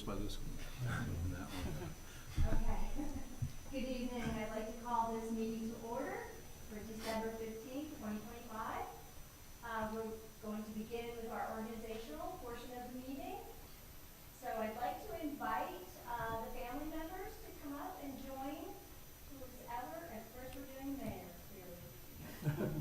by this one. That one. Okay. Good evening. I'd like to call this meeting to order for December 15th, 2025. We're going to begin with our organizational portion of the meeting. So I'd like to invite the family members to come up and join whoever. At first we're doing mayor, clearly.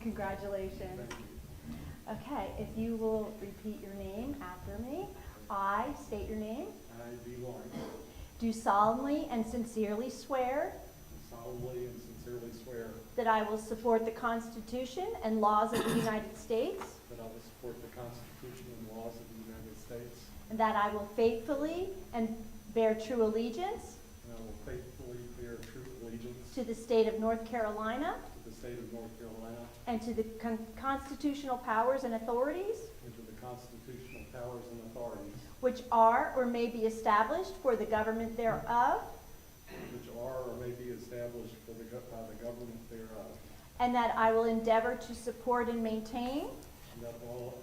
Congratulations. Okay, if you will repeat your name after me. I state your name. I, B. Lawrence, Do solemnly and sincerely swear solemnly and sincerely swear that I will support the Constitution and laws of the United States, that I will support the Constitution and laws of the United States, and that I will faithfully and bear true allegiance and I will faithfully bear true allegiance to the state of North Carolina to the state of North Carolina and to the constitutional powers and authorities and to the constitutional powers and authorities which are or may be established for the government thereof, which are or may be established by the government thereof, and that I will endeavor to support and maintain and that I will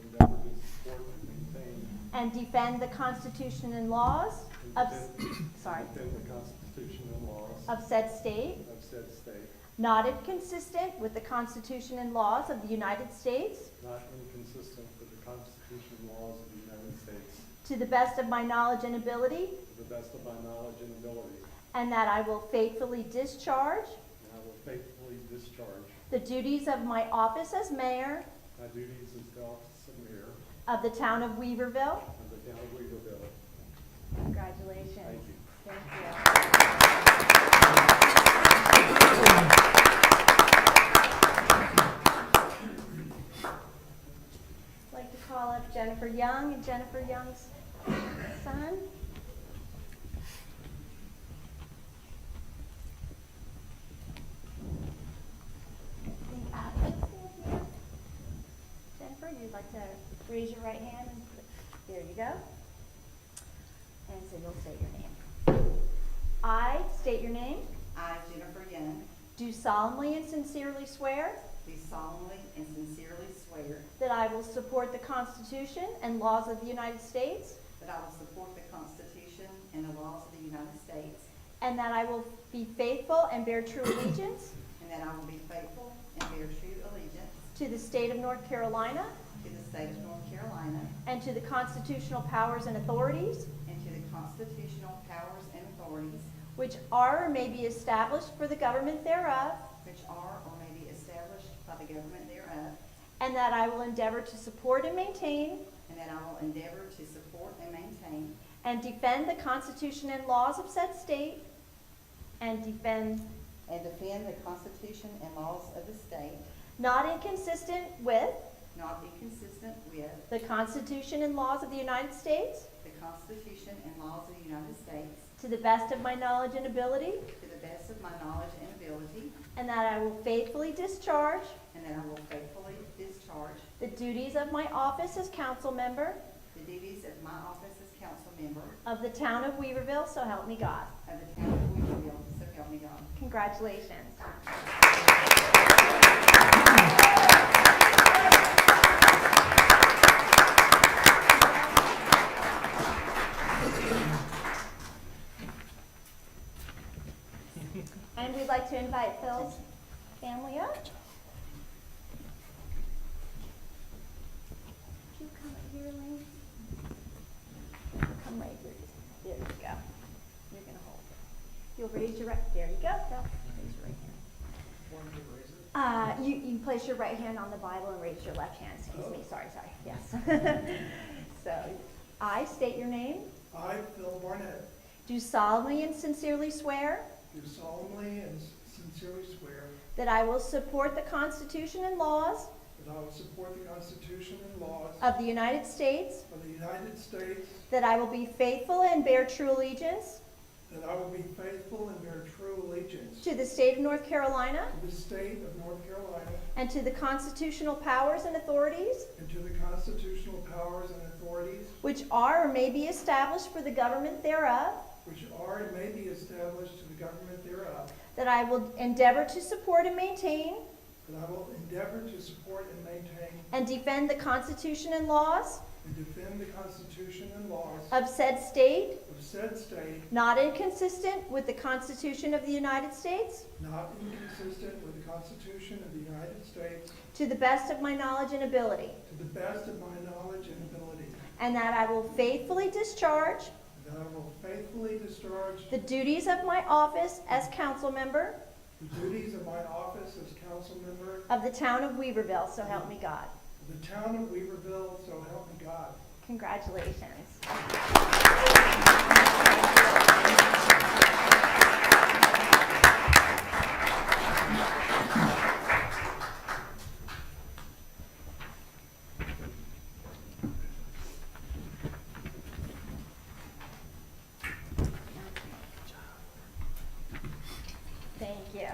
endeavor to support and maintain and defend the Constitution and laws of, and sorry, defend the Constitution and laws of said state, of said state, not inconsistent with the Constitution and laws of the United States, not inconsistent with the Constitution and laws of the United States, to the best of my knowledge and ability, to the best of my knowledge and ability, and that I will faithfully discharge and I will faithfully discharge the duties of my office as mayor my duties as the office of mayor of the town of Weaverville. of the town of Weaverville. Congratulations. Thank you. Thank you. I'd like to call up Jennifer Young and Jennifer Young's son. Jennifer, you'd like to raise your right hand and there you go. And so you'll state your name. I state your name. I, Jennifer Young, Do solemnly and sincerely swear do solemnly and sincerely swear that I will support the Constitution and laws of the United States, that I will support the Constitution and the laws of the United States, and that I will be faithful and bear true allegiance and that I will be faithful and bear true allegiance to the state of North Carolina to the state of North Carolina and to the constitutional powers and authorities and to the constitutional powers and authorities which are or may be established for the government thereof, which are or may be established by the government thereof, and that I will endeavor to support and maintain and that I will endeavor to support and maintain and defend the Constitution and laws of said state and defend the Constitution and laws of the state, not inconsistent with not inconsistent with the Constitution and laws of the United States, the Constitution and laws of the United States, to the best of my knowledge and ability, to the best of my knowledge and ability, and that I will faithfully discharge and that I will faithfully discharge the duties of my office as council member the duties of my office as council member of the town of Weaverville, so help me God. of the town of Weaverville, so help me God. Congratulations. And we'd like to invite Phil's family up. Could you come right here, Elaine? Come right here. There you go. You're going to hold it. You'll raise your right, there you go, Phil. Raise your right hand. You place your right hand on the Bible and raise your left hand. Excuse me, sorry, yes. So, I state your name. I, Phil Barnett, Do solemnly and sincerely swear do solemnly and sincerely swear that I will support the Constitution and laws that I will support the Constitution and laws of the United States, of the United States, that I will be faithful and bear true allegiance that I will be faithful and bear true allegiance to the state of North Carolina to the state of North Carolina and to the constitutional powers and authorities and to the constitutional powers and authorities which are or may be established for the government thereof, which are and may be established to the government thereof, that I will endeavor to support and maintain that I will endeavor to support and maintain and defend the Constitution and laws and defend the Constitution and laws of said state, of said state, not inconsistent with the Constitution of the United States, not inconsistent with the Constitution of the United States, to the best of my knowledge and ability, to the best of my knowledge and ability, and that I will faithfully discharge and that I will faithfully discharge the duties of my office as council member the duties of my office as council member of the town of Weaverville, so help me God. of the town of Weaverville, so help me God. Congratulations. Thank you.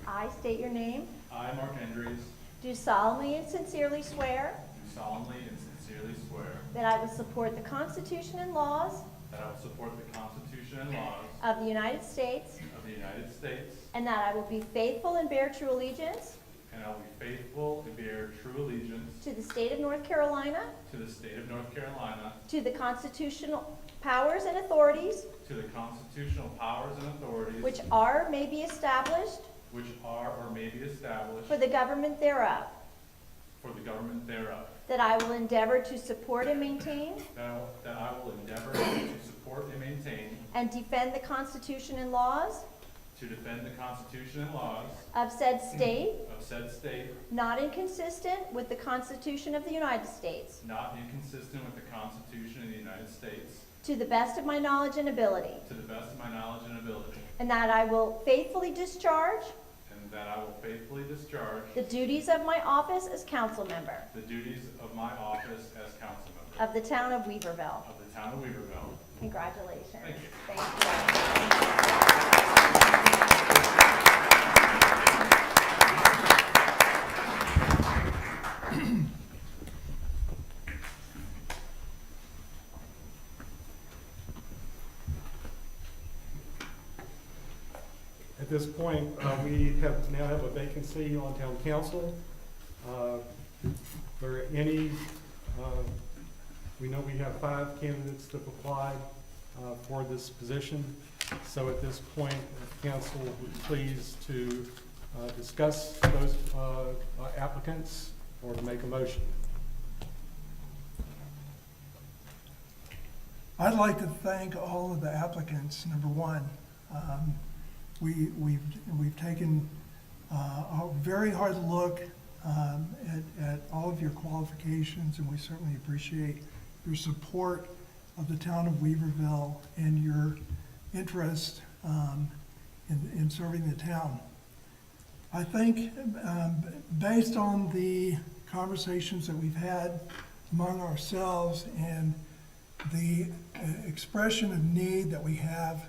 I state your name, I, Mark Andrews, do solemnly and sincerely swear do solemnly and sincerely swear that I will support the Constitution and laws that I will support the Constitution and laws of the United States, of the United States, and that I will be faithful and bear true allegiance and I will be faithful and bear true allegiance to the state of North Carolina, to the state of North Carolina, to the constitutional powers and authorities to the constitutional powers and authorities which are or may be established which are or may be established for the government thereof, for the government thereof, that I will endeavor to support and maintain that I will endeavor to support and maintain, and defend the Constitution and laws to defend the Constitution and laws of said state, of said state, not inconsistent with the Constitution of the United States, not inconsistent with the Constitution of the United States, to the best of my knowledge and ability, to the best of my knowledge and ability, and that I will faithfully discharge and that I will faithfully discharge the duties of my office as council member the duties of my office as council member of the town of Weaverville. of the town of Weaverville. Congratulations. Thank you. Thank you. At this point, we now have a vacancy on town council. For any, we know we have 5 candidates that have applied for this position. So at this point, if council would please to discuss those applicants or to make a motion. I'd like to thank all of the applicants, number one. We've taken a very hard look at all of your qualifications, and we certainly appreciate your support of the town of Weaverville and your interest in serving the town. I think based on the conversations that we've had among ourselves and the expression of need that we have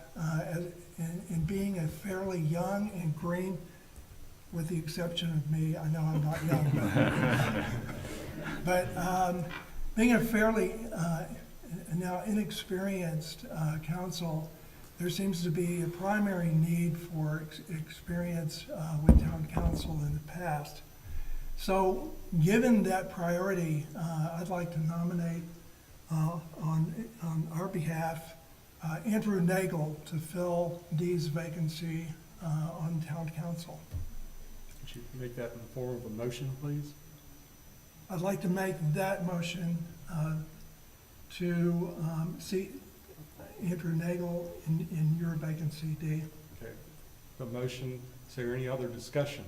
in being a fairly young and green, with the exception of me, I know I'm not young, but being a fairly now inexperienced council, there seems to be a primary need for experience with town council in the past. So given that priority, I'd like to nominate on our behalf Andrew Nagel to fill Dee's vacancy on town council. Would you make that in the form of a motion, please? I'd like to make that motion to seat Andrew Nagel in your vacancy, Dee. Okay. The motion, is there any other discussion?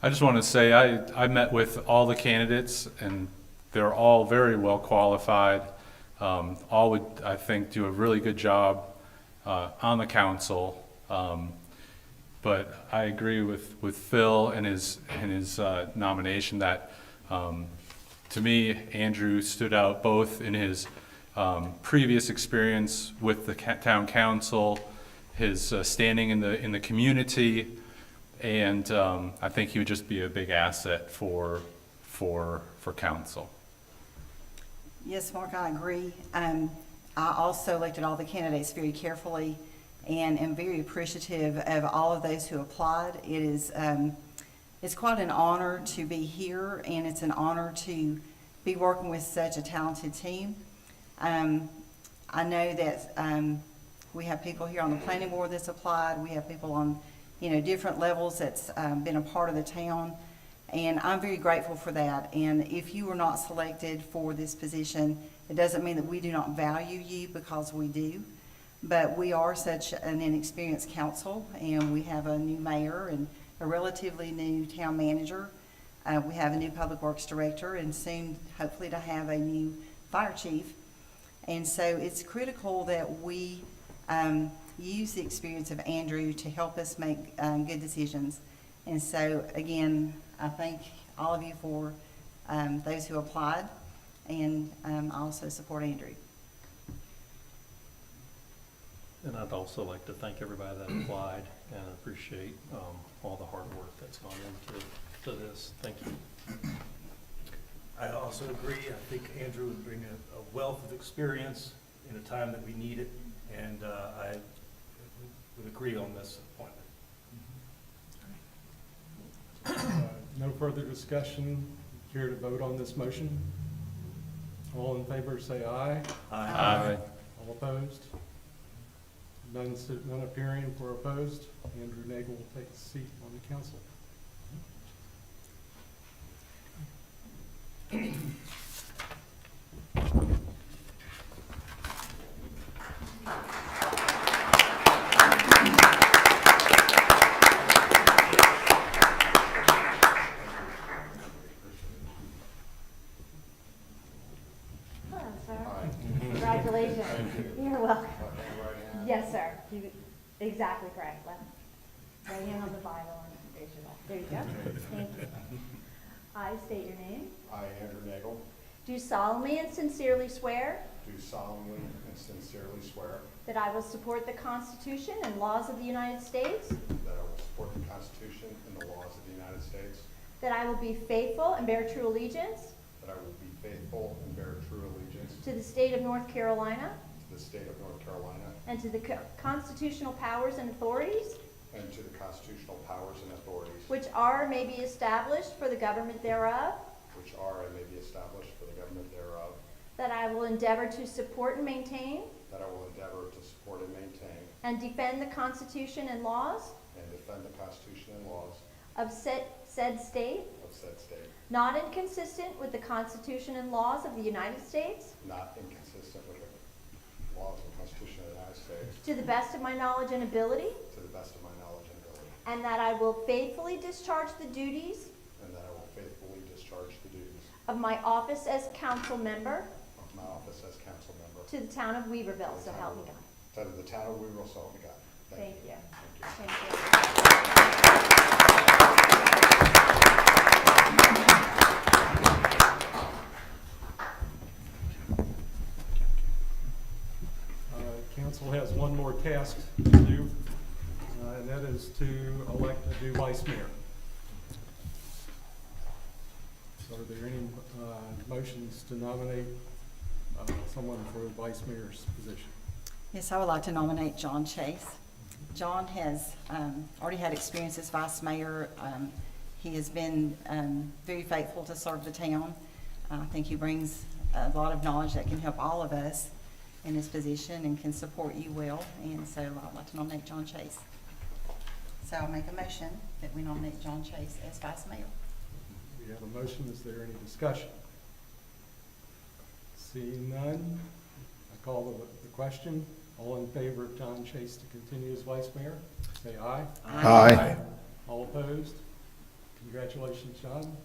I just want to say I met with all the candidates and they're all very well qualified. All would, I think, do a really good job on the council. But I agree with Phil and his nomination that, to me, Andrew stood out both in his previous experience with the town council, his standing in the community, and I think he would just be a big asset for council. Yes, Mark, I agree. I also looked at all the candidates very carefully, and am very appreciative of all of those who applied. It is, it's quite an honor to be here, and it's an honor to be working with such a talented team. I know that we have people here on the planning board that's applied. We have people on, different levels that's been a part of the town, and I'm very grateful for that. And if you were not selected for this position, it doesn't mean that we do not value you, because we do. But we are such an inexperienced council, and we have a new mayor and a relatively new town manager. We have a new public works director, and soon, hopefully, to have a new fire chief. And so it's critical that we use the experience of Andrew to help us make good decisions. And so, again, I thank all of you for those who applied, and I also support Andrew. And I'd also like to thank everybody that applied, and appreciate all the hard work that's gone into this. Thank you. I also agree. I think Andrew would bring a wealth of experience in a time that we need it, and I would agree on this appointment. No further discussion. Care to vote on this motion? All in favor, say aye. Aye. All opposed? None appearing for opposed. Andrew Nagel will take a seat on the council. Hello, sir. Congratulations. You're welcome. Yes, sir. Exactly correct. Left right hand on the Bible and raise your left. There you go. Thank you. I state your name. I, Andrew Nagel, Do solemnly and sincerely swear do solemnly and sincerely swear that I will support the Constitution and laws of the United States, that I will support the Constitution and the laws of the United States, that I will be faithful and bear true allegiance that I will be faithful and bear true allegiance to the state of North Carolina to the state of North Carolina and to the constitutional powers and authorities and to the constitutional powers and authorities which are or may be established for the government thereof, which are and may be established for the government thereof, that I will endeavor to support and maintain that I will endeavor to support and maintain and defend the Constitution and laws and defend the Constitution and laws of said state, of said state, not inconsistent with the Constitution and laws of the United States, not inconsistent with the laws and Constitution of the United States, to the best of my knowledge and ability, to the best of my knowledge and ability, and that I will faithfully discharge the duties and that I will faithfully discharge the duties of my office as council member of my office as council member to the town of Weaverville, so help me God. to the town of Weaverville, so help me God. Thank you. Thank you. Thank you. Council has one more task to do, and that is to elect a new vice mayor. So are there any motions to nominate someone for the vice mayor's position? Yes, I would like to nominate John Chase. John has already had experience as vice mayor. He has been very faithful to serve the town. I think he brings a lot of knowledge that can help all of us in this position and can support you well. And so I'd like to nominate John Chase. So I'll make a motion that we nominate John Chase as vice mayor. We have a motion. Is there any discussion? Seeing none, I call the question. All in favor of John Chase to continue as vice mayor, say aye. Aye. All opposed? Congratulations, John.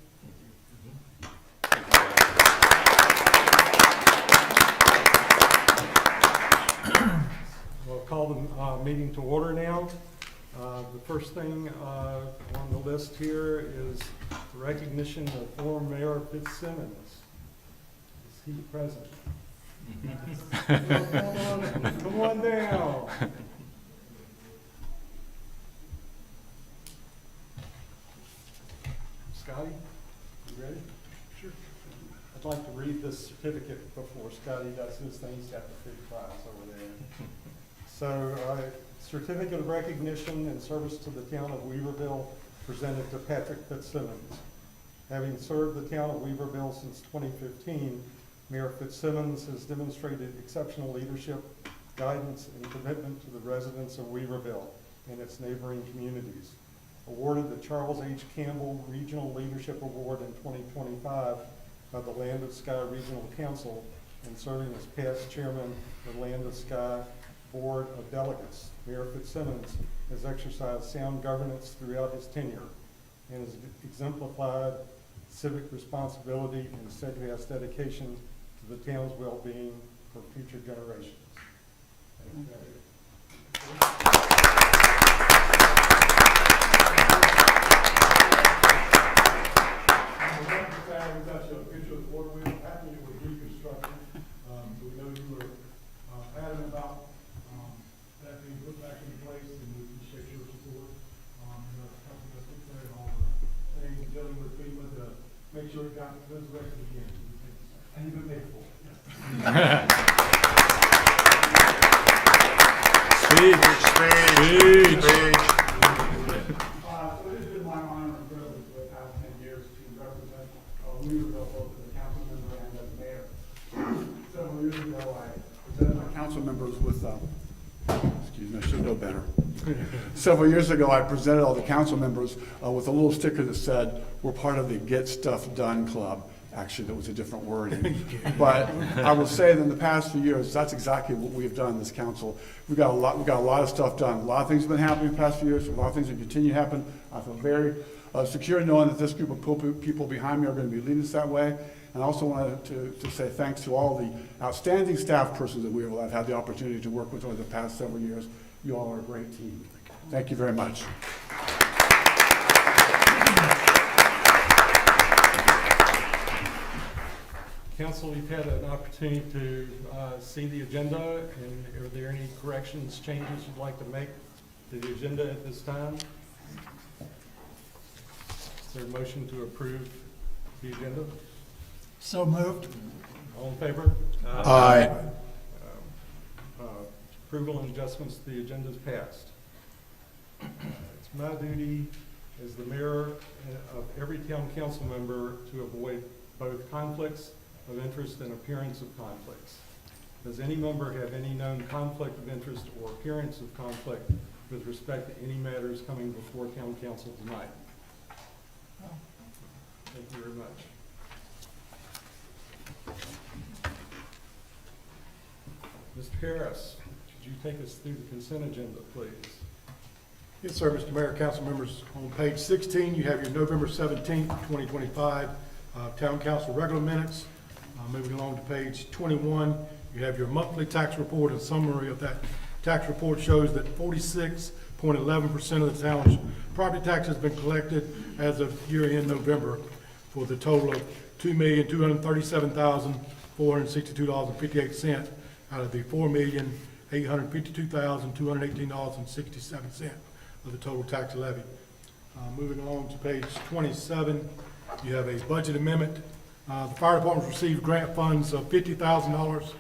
We'll call the meeting to order now. The first thing on the list here is the recognition of former Mayor Fitzsimmons. Is he present? Come on down. Scotty, you ready? Sure. I'd like to read this certificate before Scotty does his thing. He's got the big files over there. So Certificate of recognition and service to the town of Weaverville presented to Patrick Fitzsimmons. Having served the town of Weaverville since 2015, Mayor Fitzsimmons has demonstrated exceptional leadership, guidance, and commitment to the residents of Weaverville and its neighboring communities. Awarded the Charles H. Campbell Regional Leadership Award in 2025 by the Land of Sky Regional Council and serving as past chairman of the Land of Sky Board of Delegates. Mayor Fitzsimmons has exercised sound governance throughout his tenure and has exemplified civic responsibility and steadfast dedication to the town's well-being for future generations. Thank you. We've got you a picture of the water wheel happening with reconstruction. So we know you were adamant about that being put back in place, and we appreciate your support. Helping us with that and all the things, dealing with FEMA to make sure it got resurrected again. And you've been paid for it. Speech. So it has been my honor and privilege for the past 10 years to represent Weaverville, both as a council member and as mayor. Several years ago, I presented my council members with, excuse me, I should know better. Several years ago, I presented all the council members with a little sticker that said, "We're part of the Get Stuff Done Club." Actually, that was a different word. But I will say that in the past few years, that's exactly what we've done in this council. We've got a lot of stuff done. A lot of things have been happening in the past few years. A lot of things will continue to happen. I feel very secure knowing that this group of people behind me are going to be leading us that way. And I also wanted to say thanks to all the outstanding staff persons that I've had the opportunity to work with over the past several years. You all are a great team. Thank you very much. Council, you've had an opportunity to see the agenda, and are there any corrections, changes you'd like to make to the agenda at this time? Is there a motion to approve the agenda? So moved. All in favor? Aye. Approval and adjustments to the agenda is passed. It's my duty as the mayor of every town council member to avoid both conflicts of interest and appearance of conflicts. Does any member have any known conflict of interest or appearance of conflict with respect to any matters coming before town council tonight? Thank you very much. Mr. Harris, could you take us through the consent agenda, please? Yes, sir, Mr. Mayor, council members. On page 16, you have your November 17th, 2025 town council regular minutes. Moving along to page 21, you have your monthly tax report. A summary of that tax report shows that 46.11% of the town's property tax has been collected as of year-end November for the total of $2,237,462.58 out of the $4,852,218.67 of the total tax levy. Moving along to page 27, you have a budget amendment. The fire department received grant funds of $50,000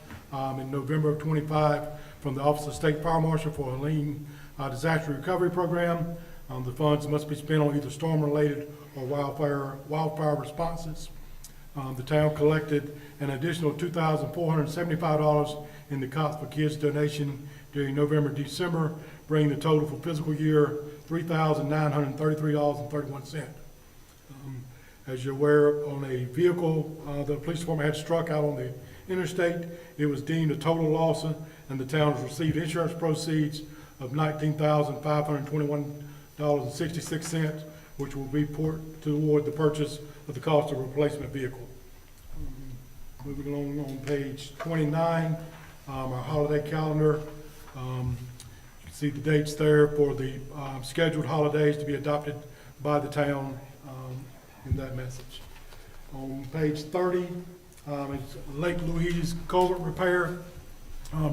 in November of 25 from the Office of State Fire Marshal for a lean disaster recovery program. The funds must be spent on either storm-related or wildfire responses. The town collected an additional $2,475 in the Cops for Kids donation during November, December, bringing the total for fiscal year $3,933.31. As you're aware, on a vehicle the police department had struck out on the interstate, it was deemed a total loss, and the town has received insurance proceeds of $19,521.66, which will be poured toward the purchase of the cost of a replacement vehicle. Moving along on page 29, our holiday calendar. You can see the dates there for the scheduled holidays to be adopted by the town in that message. On page 30, it's Lake Louise culvert repair.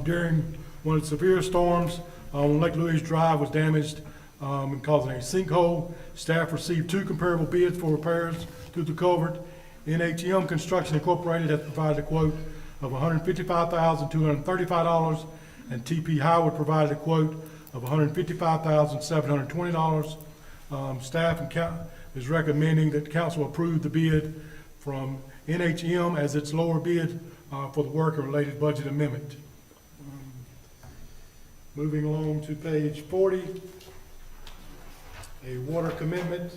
During one of the severe storms, when Lake Louise Drive was damaged and causing a sinkhole, staff received 2 comparable bids for repairs to the culvert. NHM Construction Incorporated has provided a quote of $155,235, and TP Howard provided a quote of $155,720. Staff and is recommending that council approve the bid from NHM as its lower bid for the work and related budget amendment. Moving along to page 40, a water commitment.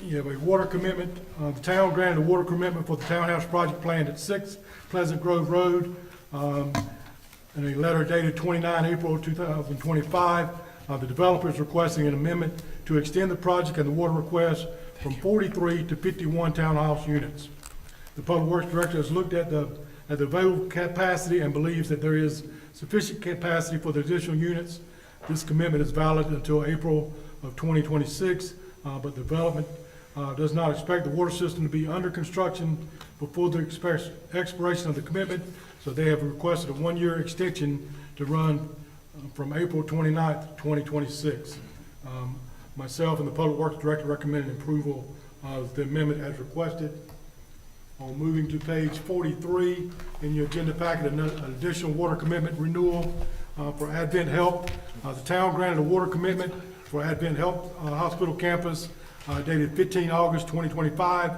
You have a water commitment. The town granted a water commitment for the townhouse project planned at 6 Pleasant Grove Road in a letter dated 29 April 2025. The developer is requesting an amendment to extend the project and the water request from 43 to 51 townhouse units. The Public Works Director has looked at the available capacity and believes that there is sufficient capacity for the additional units. This commitment is valid until April of 2026, but development does not expect the water system to be under construction before the expiration of the commitment, so they have requested a one-year extension to run from April 29th, 2026. Myself and the Public Works Director recommend approval of the amendment as requested. Moving to page 43 in your agenda packet, an additional water commitment renewal for AdventHealth. The town granted a water commitment for AdventHealth Hospital Campus dated 15 August 2025,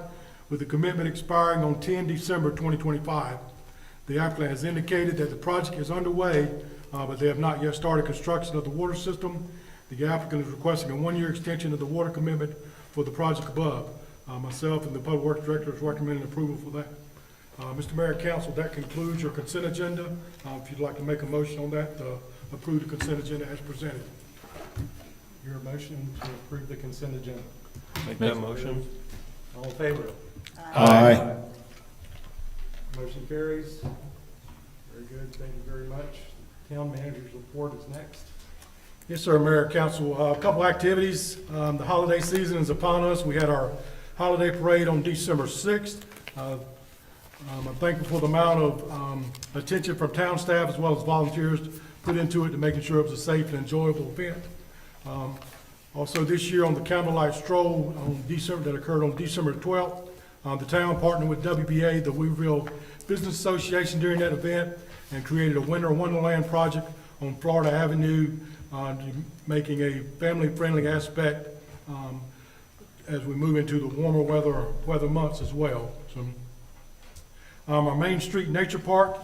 with the commitment expiring on 10 December 2025. The applicant has indicated that the project is underway, but they have not yet started construction of the water system. The applicant is requesting a one-year extension of the water commitment for the project above. Myself and the Public Works Director is recommending approval for that. Mr. Mayor, Council, that concludes your consent agenda. If you'd like to make a motion on that, approve the consent agenda as presented. Your motion to approve the consent agenda. Make that motion. All in favor? Aye. Motion carries. Very good, thank you very much. Town manager's report is next. Yes, sir, Mayor, Council. A couple activities. The holiday season is upon us. We had our holiday parade on December 6th. I'm thankful for the amount of attention from town staff as well as volunteers put into it to making sure it was a safe and enjoyable event. Also this year on the candlelight stroll that occurred on December 12th, the town partnered with WBA, the Weaverville Business Association, during that event and created a Winter Wonderland project on Florida Avenue, making a family-friendly aspect as we move into the warmer weather months as well. So, our Main Street Nature Park,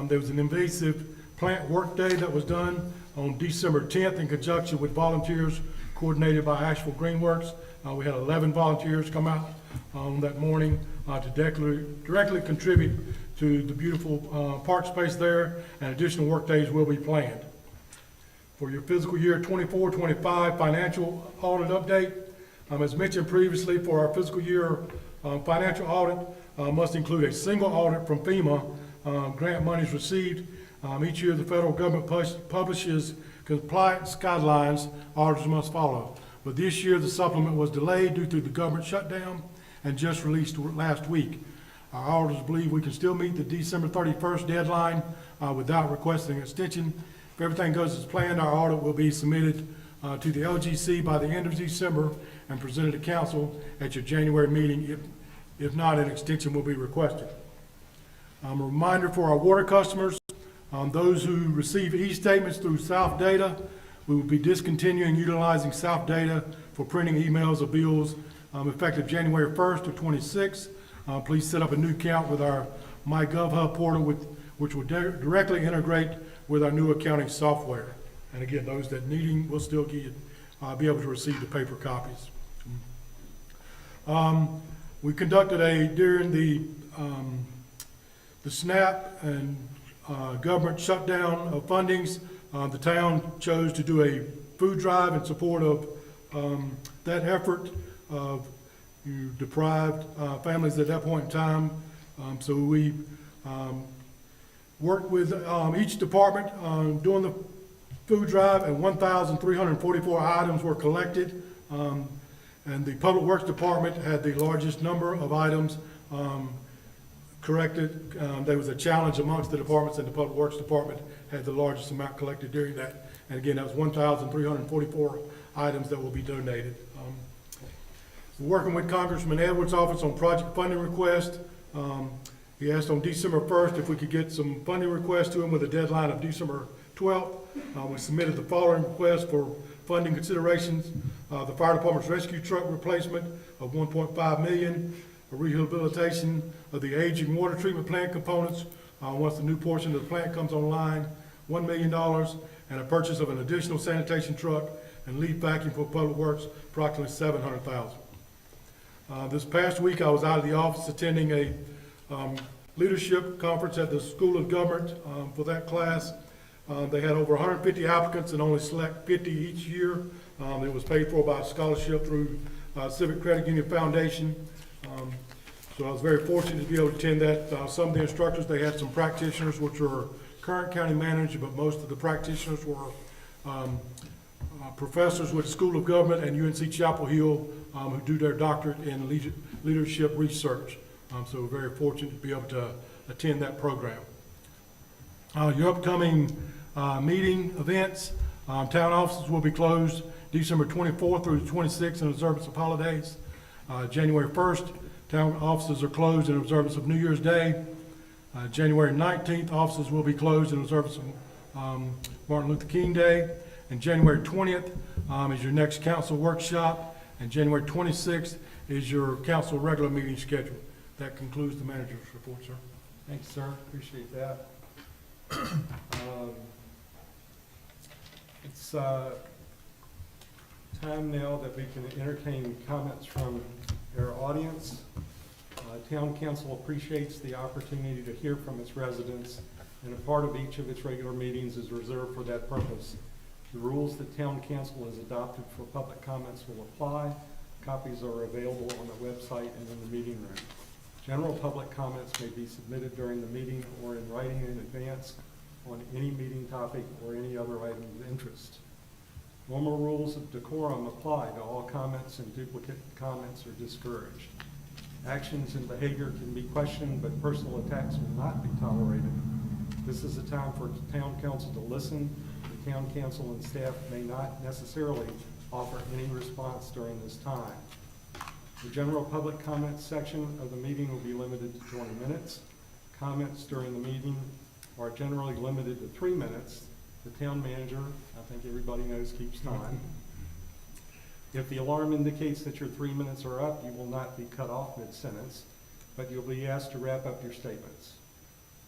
there was an invasive plant work day that was done on December 10th in conjunction with volunteers coordinated by Asheville Greenworks. We had 11 volunteers come out that morning to directly contribute to the beautiful park space there, and additional work days will be planned. For your fiscal year 24-25 financial audit update, as mentioned previously, for our fiscal year financial audit must include a single audit from FEMA grant monies received. Each year the federal government publishes compliance guidelines auditors must follow. But this year the supplement was delayed due to the government shutdown and just released last week. Our auditors believe we can still meet the December 31st deadline without requesting an extension. If everything goes as planned, our audit will be submitted to the LGC by the end of December and presented to council at your January meeting. If not, an extension will be requested. A reminder for our water customers, those who receive e-statements through South Data, we will be discontinuing utilizing South Data for printing emails or bills effective January 1st of 26. Please set up a new account with our MyGovHub portal, which will directly integrate with our new accounting software. And again, those that needing will still be able to receive the paper copies. We conducted during the SNAP and government shutdown of fundings, the town chose to do a food drive in support of that effort of deprived families at that point in time. So we worked with each department doing the food drive, and 1,344 items were collected. And the Public Works Department had the largest number of items corrected. There was a challenge amongst the departments, and the Public Works Department had the largest amount collected during that. And again, that was 1,344 items that will be donated. We're working with Congressman Edwards' office on project funding request. He asked on December 1st if we could get some funding requests to him with a deadline of December 12th. We submitted the following request for funding considerations. The fire department's rescue truck replacement of $1.5 million, a rehabilitation of the aging water treatment plant components once the new portion of the plant comes online, $1 million, and a purchase of an additional sanitation truck and lead vacuum for public works, approximately $700,000. This past week, I was out of the office attending a leadership conference at the School of Government for that class. They had over 150 applicants and only select 50 each year. It was paid for by a scholarship through Civic Credit Union Foundation. So I was very fortunate to be able to attend that. Some of the instructors, they had some practitioners, which were current county managers, but most of the practitioners were professors with the School of Government and UNC Chapel Hill who do their doctorate in leadership research. So we're very fortunate to be able to attend that program. Your upcoming meeting events, town offices will be closed December 24th through the 26th in observance of holidays. January 1st, town offices are closed in observance of New Year's Day. January 19th, offices will be closed in observance of Martin Luther King Day. And January 20th is your next council workshop. And January 26th is your council regular meeting schedule. That concludes the manager's report, sir. Thanks, sir. Appreciate that. It's time now that we can entertain comments from our audience. Town Council appreciates the opportunity to hear from its residents, and a part of each of its regular meetings is reserved for that purpose. The rules that Town Council has adopted for public comments will apply. Copies are available on the website and in the meeting room. General public comments may be submitted during the meeting or in writing in advance on any meeting topic or any other item of interest. Normal rules of decorum apply to all comments, and duplicate comments are discouraged. Actions and behavior can be questioned, but personal attacks will not be tolerated. This is a time for Town Council to listen. The Town Council and staff may not necessarily offer any response during this time. The general public comments section of the meeting will be limited to 20 minutes. Comments during the meeting are generally limited to 3 minutes. The town manager, I think everybody knows, keeps time. If the alarm indicates that your 3 minutes are up, you will not be cut off mid-sentence, but you'll be asked to wrap up your statements.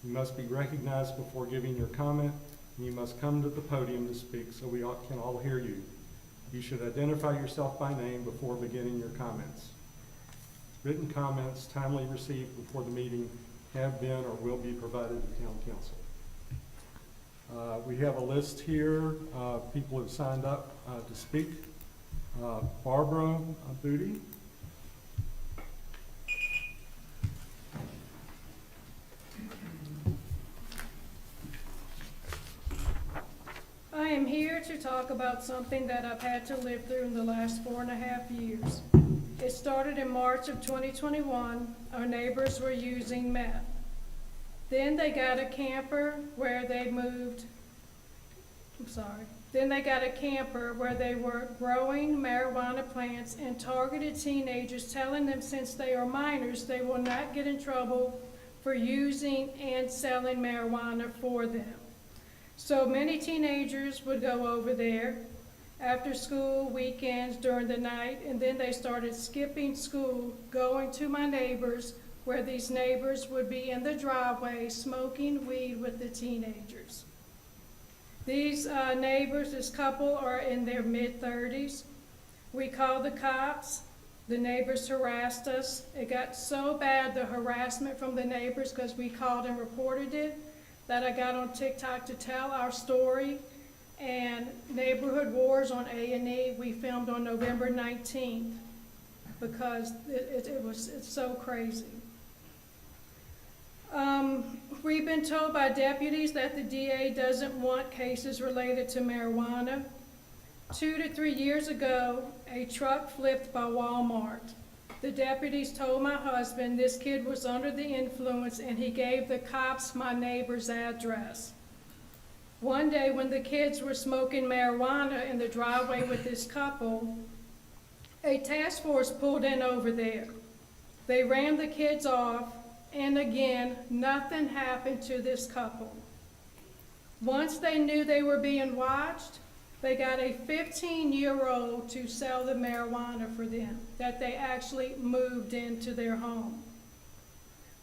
You must be recognized before giving your comment, and you must come to the podium to speak so we can all hear you. You should identify yourself by name before beginning your comments. Written comments timely received before the meeting have been or will be provided to Town Council. We have a list here of people who have signed up to speak. Barbara Booty. I am here to talk about something that I've had to live through in the last 4.5 years. It started in March of 2021. Our neighbors were using meth. Then they got a camper where they moved, Then they got a camper where they were growing marijuana plants and targeted teenagers, telling them since they are minors, they will not get in trouble for using and selling marijuana for them. So many teenagers would go over there after school, weekends, during the night, and then they started skipping school, going to my neighbors, where these neighbors would be in the driveway smoking weed with the teenagers. These neighbors, this couple, are in their mid-30s. We called the cops. The neighbors harassed us. It got so bad, the harassment from the neighbors, because we called and reported it, that I got on TikTok to tell our story. And Neighborhood Wars on A&E, we filmed on November 19th, because it's so crazy. We've been told by deputies that the DA doesn't want cases related to marijuana. 2 to 3 years ago, a truck flipped by Walmart. The deputies told my husband this kid was under the influence, and he gave the cops my neighbor's address. One day when the kids were smoking marijuana in the driveway with this couple, a task force pulled in over there. They ran the kids off, and again, nothing happened to this couple. Once they knew they were being watched, they got a 15-year-old to sell the marijuana for them, that they actually moved into their home.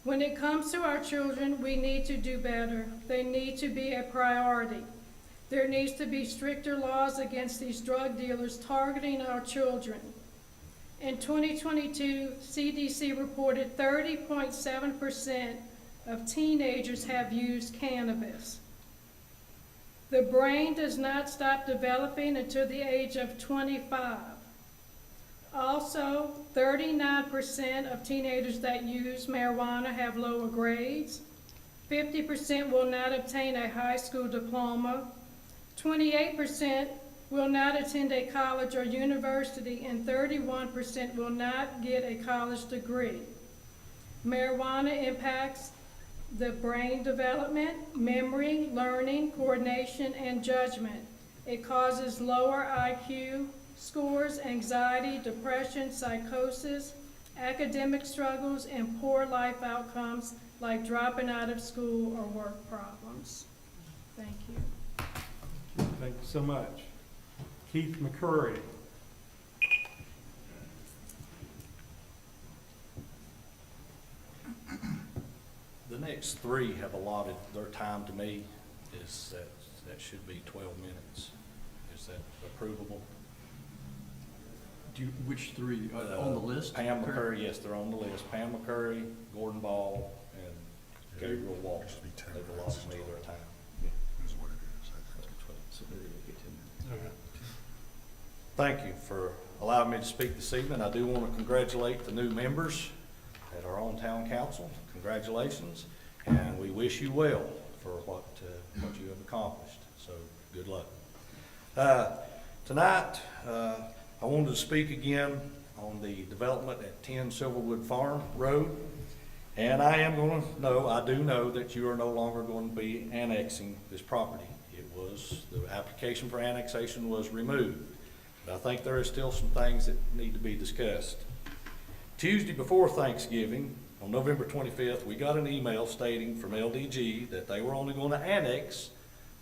When it comes to our children, we need to do better. They need to be a priority. There needs to be stricter laws against these drug dealers targeting our children. In 2022, CDC reported 30.7% of teenagers have used cannabis. The brain does not stop developing until the age of 25. Also, 39% of teenagers that use marijuana have lower grades. 50% will not obtain a high school diploma. 28% will not attend a college or university, and 31% will not get a college degree. Marijuana impacts the brain development, memory, learning, coordination, and judgment. It causes lower IQ scores, anxiety, depression, psychosis, academic struggles, and poor life outcomes like dropping out of school or work problems. Thank you. Thank you so much. Keith McCurry. The next three have allotted their time to me. That should be 12 minutes. Is that approvable? Which three, on the list? Pam McCurry, yes, they're on the list. Pam McCurry, Gordon Ball, and Gabriel Walker. They've allotted me their time. Thank you for allowing me to speak this evening. I do want to congratulate the new members that are on town council. Congratulations, and we wish you well for what you have accomplished. So good luck. Tonight, I wanted to speak again on the development at 10 Silverwood Farm Road, and I do know that you are no longer going to be annexing this property. The application for annexation was removed. But I think there are still some things that need to be discussed. Tuesday before Thanksgiving, on November 25th, we got an email stating from LDG that they were only going to annex,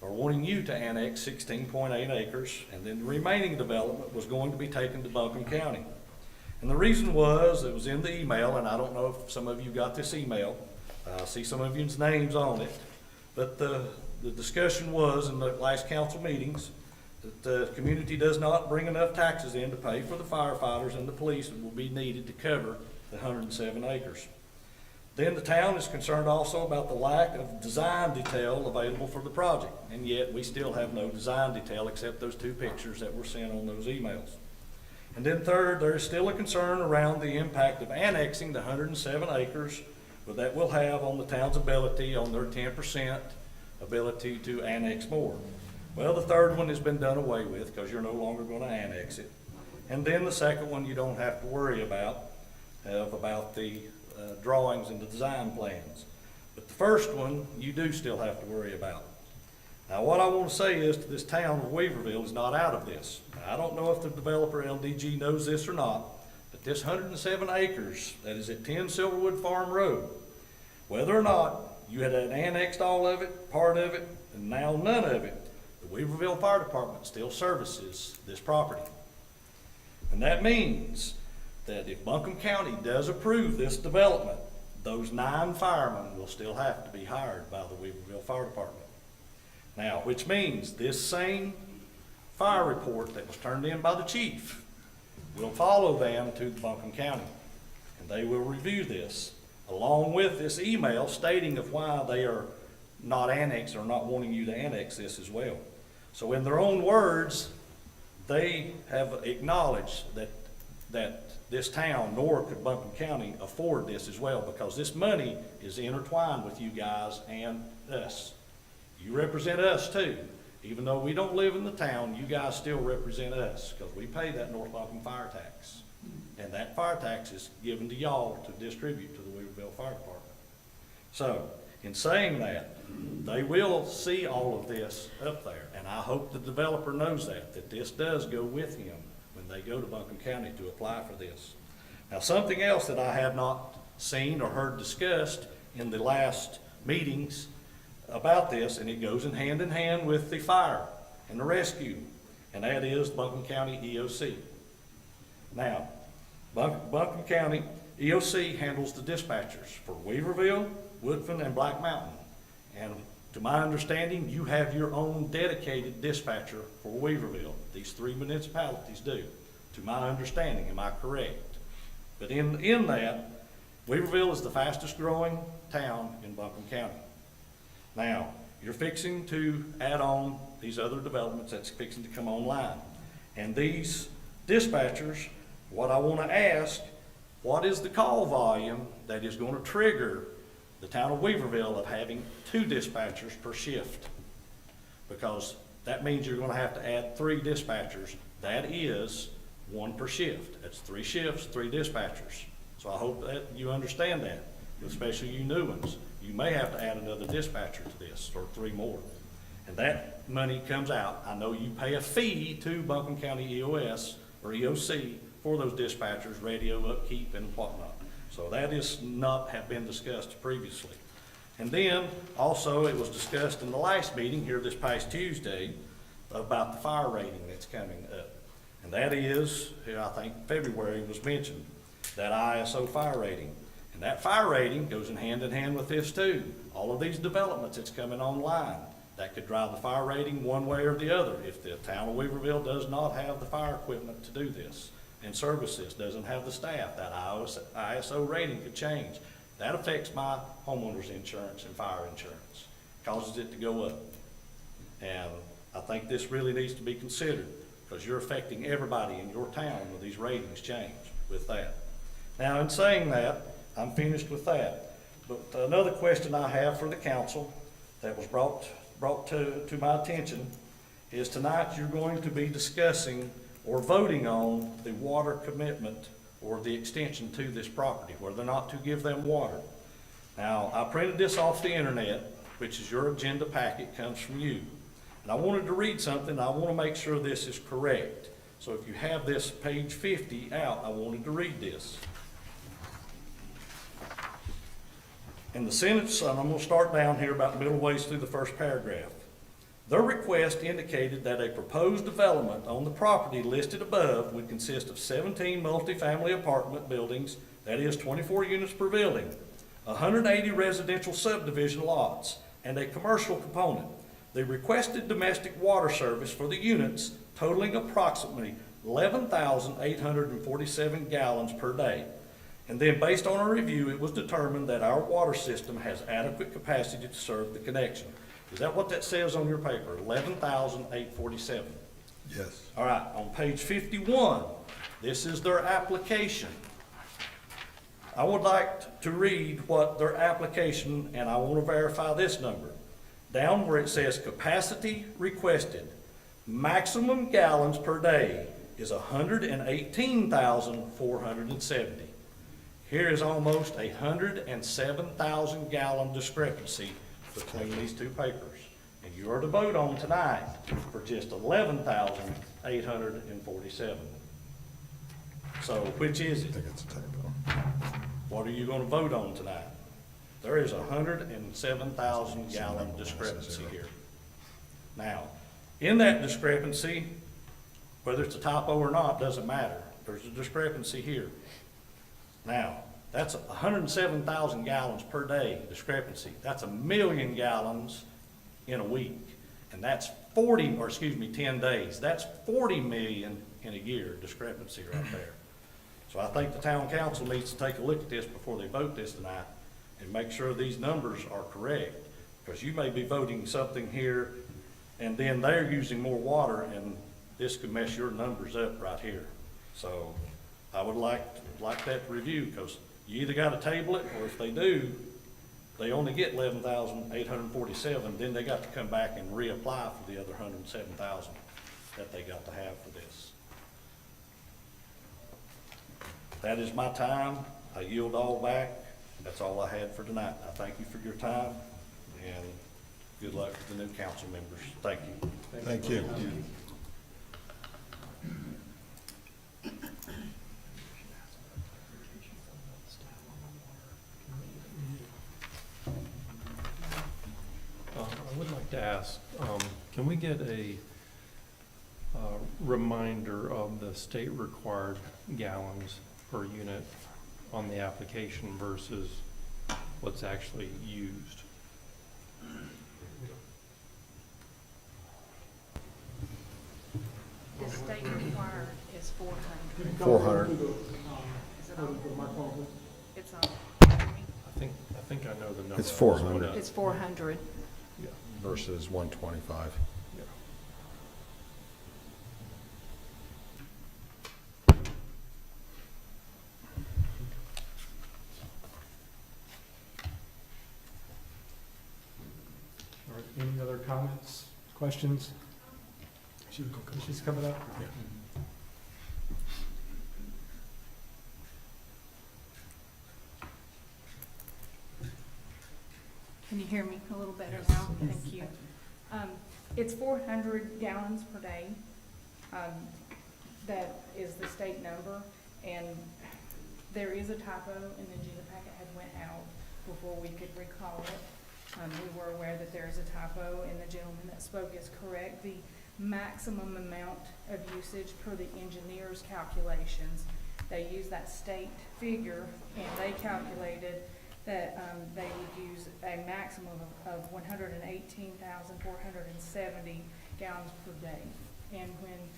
or wanting you to annex 16.8 acres, and then the remaining development was going to be taken to Buncombe County. And the reason was, it was in the email, and I don't know if some of you got this email. I see some of you's names on it, but the discussion was in the last council meetings that the community does not bring enough taxes in to pay for the firefighters and the police that will be needed to cover the 107 acres. Then the town is concerned also about the lack of design detail available for the project, and yet we still have no design detail except those two pictures that were sent on those emails. And then third, there is still a concern around the impact of annexing the 107 acres that will have on the town's ability, on their 10% ability to annex more. Well, the third one has been done away with because you're no longer going to annex it. And then the second one you don't have to worry about the drawings and the design plans. But the first one you do still have to worry about. Now what I want to say is to this town of Weaverville is not out of this. I don't know if the developer LDG knows this or not, but this 107 acres that is at 10 Silverwood Farm Road, whether or not you had annexed all of it, part of it, and now none of it, the Weaverville Fire Department still services this property. And that means that if Buncombe County does approve this development, those 9 firemen will still have to be hired by the Weaverville Fire Department. Now, which means this same fire report that was turned in by the chief will follow them to Buncombe County, and they will review this along with this email stating of why they are not annexed or not wanting you to annex this as well. So in their own words, they have acknowledged that this town, nor could Buncombe County afford this as well, because this money is intertwined with you guys and us. You represent us too. Even though we don't live in the town, you guys still represent us because we pay that North Buncombe fire tax. And that fire tax is given to y'all to distribute to the Weaverville Fire Department. So, in saying that, they will see all of this up there. And I hope the developer knows that this does go with him when they go to Buncombe County to apply for this. Now, something else that I have not seen or heard discussed in the last meetings about this, and it goes in hand with the fire and the rescue, and that is Buncombe County EOC. Now, Buncombe County EOC handles the dispatchers for Weaverville, Woodfin, and Black Mountain. And to my understanding, you have your own dedicated dispatcher for Weaverville. These 3 municipalities do, to my understanding. Am I correct? But in that, Weaverville is the fastest growing town in Buncombe County. Now, you're fixing to add on these other developments that's fixing to come online. And these dispatchers, what I want to ask, what is the call volume that is going to trigger the town of Weaverville of having 2 dispatchers per shift? Because that means you're going to have to add 3 dispatchers. That is 1 per shift. That's 3 shifts, 3 dispatchers. So I hope that you understand that, especially you new ones. You may have to add another dispatcher to this, or 3 more. And that money comes out. I know you pay a fee to Buncombe County EOS or EOC for those dispatchers, radio upkeep and whatnot. So that is not have been discussed previously. And then also it was discussed in the last meeting here this past Tuesday about the fire rating that's coming up. And that is, I think February was mentioned, that ISO fire rating. And that fire rating goes in hand with this too. All of these developments that's coming online, that could drive the fire rating one way or the other. If the town of Weaverville does not have the fire equipment to do this and service this, doesn't have the staff, that ISO rating could change. That affects my homeowner's insurance and fire insurance, causes it to go up. And I think this really needs to be considered because you're affecting everybody in your town when these ratings change with that. Now, in saying that, I'm finished with that. But another question I have for the council that was brought to my attention is tonight you're going to be discussing or voting on the water commitment or the extension to this property, whether or not to give them water. Now, I printed this off the internet, which is your agenda packet, comes from you. And I wanted to read something. I want to make sure this is correct. So if you have this page 50 out, I wanted to read this. In the sentence, and I'm going to start down here about middle ways through the first paragraph. Their request indicated that a proposed development on the property listed above would consist of 17 multifamily apartment buildings, that is 24 units per building, 180 residential subdivision lots, and a commercial component. The requested domestic water service for the units totaling approximately 11,847 gallons per day. And then based on a review, it was determined that our water system has adequate capacity to serve the connection. Is that what that says on your paper? 11,847? Yes. All right, on page 51, this is their application. I would like to read what their application, and I want to verify this number. Down where it says capacity requested, maximum gallons per day is 118,470. Here is almost 107,000 gallon discrepancy between these two papers. And you are to vote on tonight for just 11,847. So which is I it? think it's a typo. What are you going to vote on tonight? There is 107,000 gallon discrepancy here. Now, in that discrepancy, whether it's a typo or not, doesn't matter. There's a discrepancy here. Now, that's 107,000 gallons per day discrepancy. That's 1 million gallons in a week. And that's 10 days. That's 40 million in a year discrepancy right there. So I think the town council needs to take a look at this before they vote this tonight and make sure these numbers are correct. Because you may be voting something here and then they're using more water and this could mess your numbers up right here. So I would like that review because you either got to table it or if they do, they only get 11,847, then they got to come back and reapply for the other 107,000 that they got to have for this. That is my time. I yield all back. That's all I had for tonight. I thank you for your time and good luck to the new council members. Thank you. Thank you. ask, can we get a reminder of the state required gallons per unit on the application versus what's actually used? The state required is 400. 400. Is it on? It's on. I think I know the number. It's 400. It's 400. Yeah. Versus 125. Yeah. All right, any other comments, questions? She's coming up? Yeah. Can you hear me a little better Yes. now? Thank you. It's 400 gallons per day. That is the state number, and there is a typo, and the agenda packet had went out before we could recall it. We were aware that there is a typo, and the gentleman that spoke is correct. The maximum amount of usage per the engineer's calculations, they used that state figure, and they calculated that they would use a maximum of 118,470 gallons per day. And when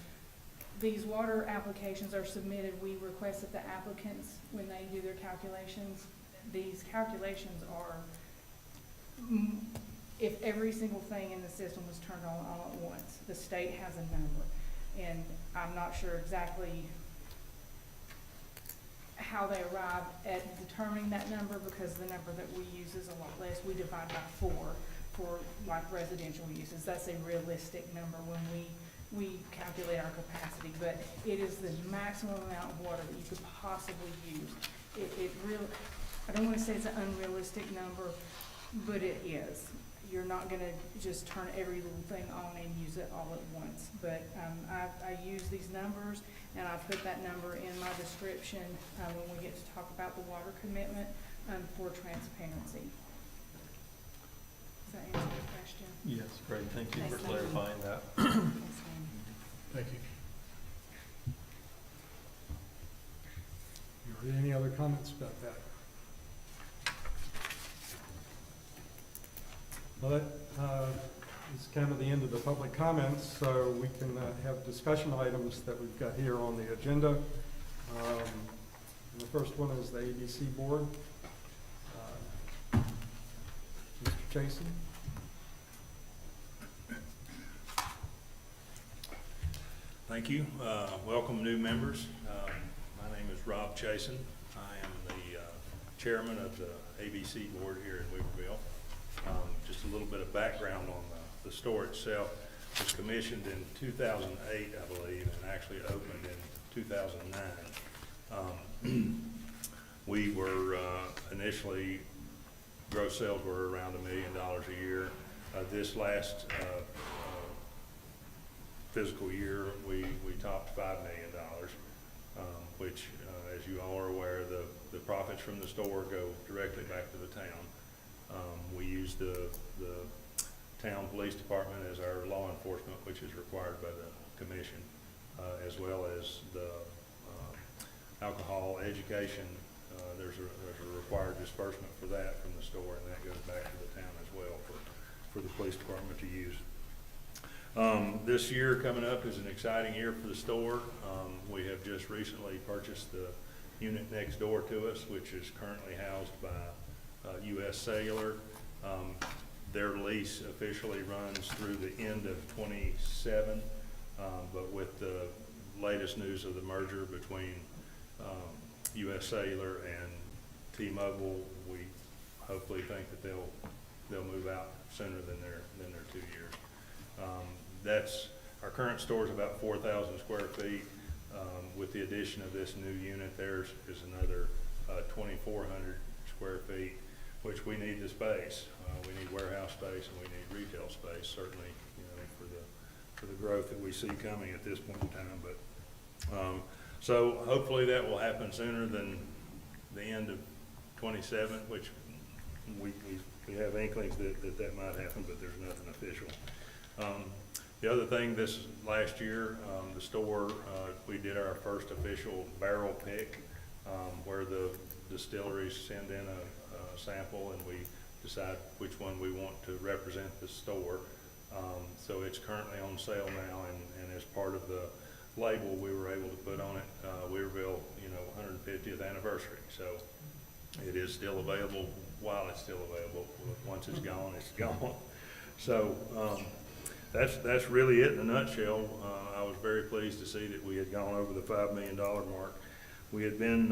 these water applications are submitted, we request that the applicants, when they do their calculations, these calculations are, if every single thing in the system was turned on all at once, the state has a number. And I'm not sure exactly how they arrived at determining that number, because the number that we use is a lot less. We divide by 4 for like residential uses. That's a realistic number when we calculate our capacity, but it is the maximum amount of water that you could possibly use. It really, I don't want to say it's an unrealistic number, but it is. You're not gonna just turn every little thing on and use it all at once. But I use these numbers, and I put that number in my description when we get to talk about the water commitment for transparency. Does that answer your question? Yes, great. Thank you for Thanks, Nathan. clarifying that. Yes, ma'am. Thank you. Are there any other comments about that? Well, that is kind of the end of the public comments, so we can have discussion items that we've got here on the agenda. The first one is the ABC Board. Mr. Chasen? Thank you. Welcome new members. My name is Rob Chasen. I am the chairman of the ABC Board here in Weaverville. Just a little bit of background on the store itself. It was commissioned in 2008, I believe, and actually opened in 2009. We were initially, gross sales were around $1 million a year. This last fiscal year, we topped $5 million, which, as you all are aware, the profits from the store go directly back to the town. We use the town police department as our law enforcement, which is required by the commission, as well as the alcohol education. There's a required disbursement for that from the store, and that goes back to the town as well for the police department to use. This year coming up is an exciting year for the store. We have just recently purchased the unit next door to us, which is currently housed by U.S. Cellular. Their lease officially runs through the end of 27, but with the latest news of the merger between U.S. Cellular and T-Mobile, we hopefully think that they'll move out sooner than their 2 years. That's our current store is about 4,000 square feet. With the addition of this new unit, theirs is another 2,400 square feet, which we need the space. We need warehouse space and we need retail space, certainly, for the growth that we see coming at this point in time. But so hopefully that will happen sooner than the end of 27, which we we have inklings that might happen, but there's nothing official. The other thing, this last year, the store, we did our first official barrel pick, where the distilleries send in a sample and we decide which one we want to represent the store. So it's currently on sale now, and as part of the label we were able to put on it, Weaverville, 150th anniversary. So it is still available while it's still available. Once it's gone, it's gone. So that's really it in a nutshell. I was very pleased to see that we had gone over the $5 million mark. We had been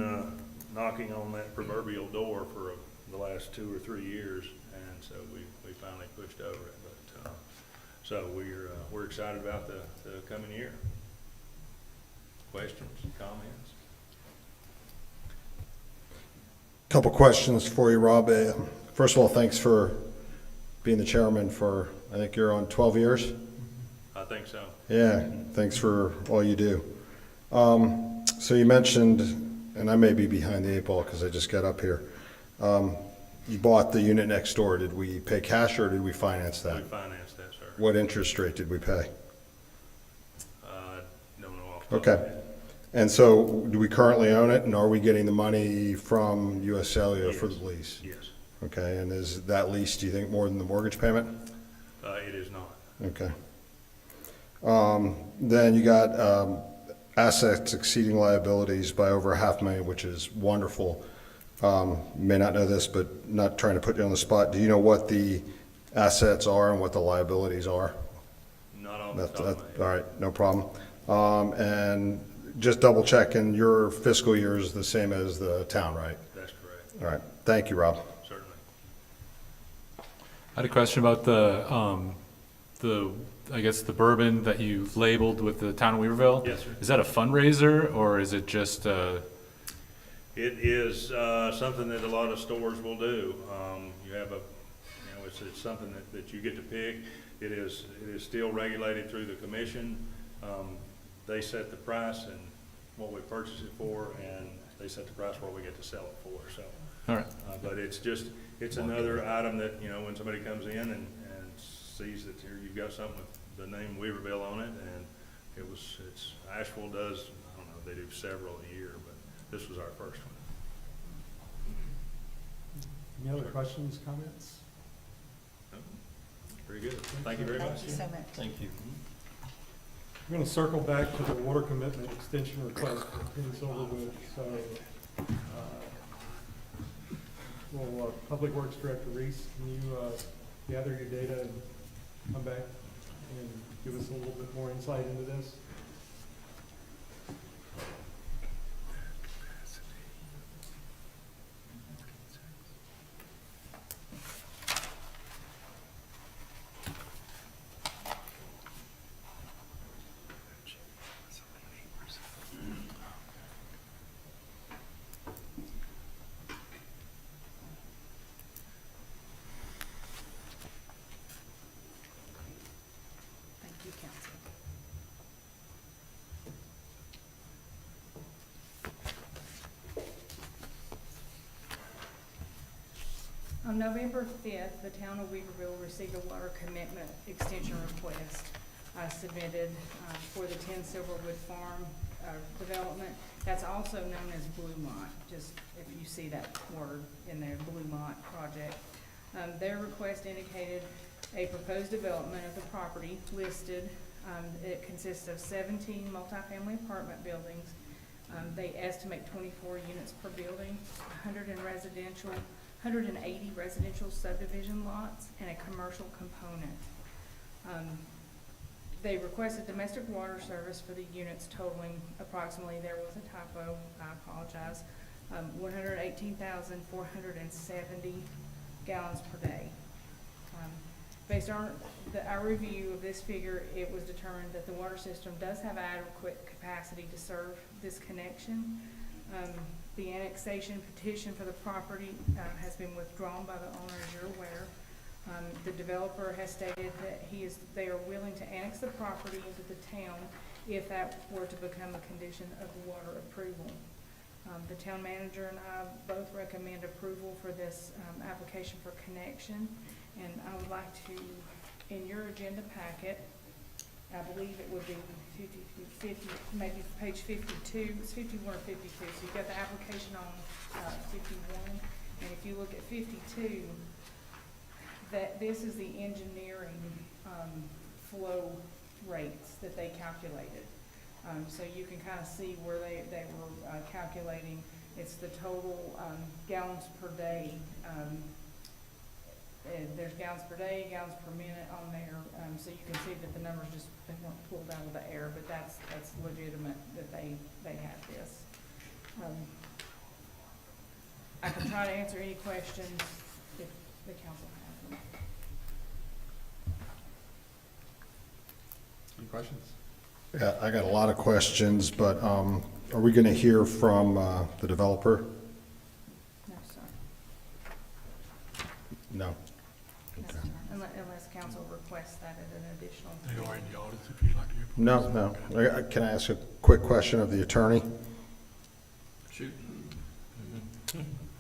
knocking on that proverbial door for the last 2 or 3 years, and so we finally pushed over it. But so we're excited about the coming year. Questions, comments? Couple questions for you, Rob. First of all, thanks for being the chairman for, I think you're on 12 years? I think so. Yeah, thanks for all you do. So you mentioned, and I may be behind the 8 ball because I just got up here, you bought the unit next door. Did we pay cash or did we finance that? We financed that, sir. What interest rate did we pay? Don't know off the top of my Okay. head. And so do we currently own it, and are we getting the money from US Cellular for the Yes. lease? Yes, Okay, and is that lease, do you think, more than the mortgage payment? it is not. Okay. Then you got assets exceeding liabilities by over $500,000, which is wonderful. You may not know this, but not trying to put you on the spot. Do you know what the assets are and what the liabilities are? Not on the top of my head. All right, no problem. And just double checking, your fiscal year is the same as the town, right? That's correct, All right, thank you, Rob. certainly. I had a question about I guess the bourbon that you labeled with the town of Weaverville. Yes, sir. Is that a fundraiser or is it just, It is something that a lot of stores will do. You have it's something that you get to pick. It is still regulated through the commission. They set the price and what we purchase it for, and they set the price where we get to sell it for, so. all right, But it's another item that, when somebody comes in and sees that here you've got something with the name Weaverville on it, and it's Asheville does, I don't know, they do several a year, but this was our first one. Any other questions, comments? Very good. Thank you very much. Thank you so much. Thank you. We're going to circle back to the water commitment extension request in Silverwood. So, will Public Works Director Reese, can you gather your data and come back and give us a little bit more insight into this? Thank you, Council. On November 5th, the town of Weaverville received a water commitment extension request submitted for the 10 Silverwood Farm development. That's also known as Bluemont, just if you see that word in there, Bluemont project. Their request indicated a proposed development of the property listed. It consists of 17 multifamily apartment buildings. They estimate 24 units per building, 180 residential subdivision lots, and a commercial component. They requested domestic water service for the units totaling approximately, there was a typo, I apologize, 118,470 gallons per day. Based on our review of this figure, it was determined that the water system does have adequate capacity to serve this connection. The annexation petition for the property has been withdrawn by the owner, as you're aware. The developer has stated that they are willing to annex the property into the town if that were to become a condition of the water approval. The town manager and I both recommend approval for this application for connection. And I would like to, in your agenda packet, I believe it would be 50, maybe page 52, it's 51 or 52. So you've got the application on 51. And if you look at 52, that this is the engineering flow rates that they calculated. So you can kind of see where they were calculating. It's the total gallons per day. There's gallons per day, gallons per minute on there. So you can see that the numbers just, they weren't pulled out of the air, but that's legitimate that they had this. I can try to answer any questions if the council has them. Any questions? Yeah, I got a lot of questions, but are we going to hear from the developer? No, sir. No. No, Okay. sir. Unless council requests that at an additional. They are in the audits if you'd like to hear from No, us. no. Okay. Can I ask a quick question of the attorney? Shoot.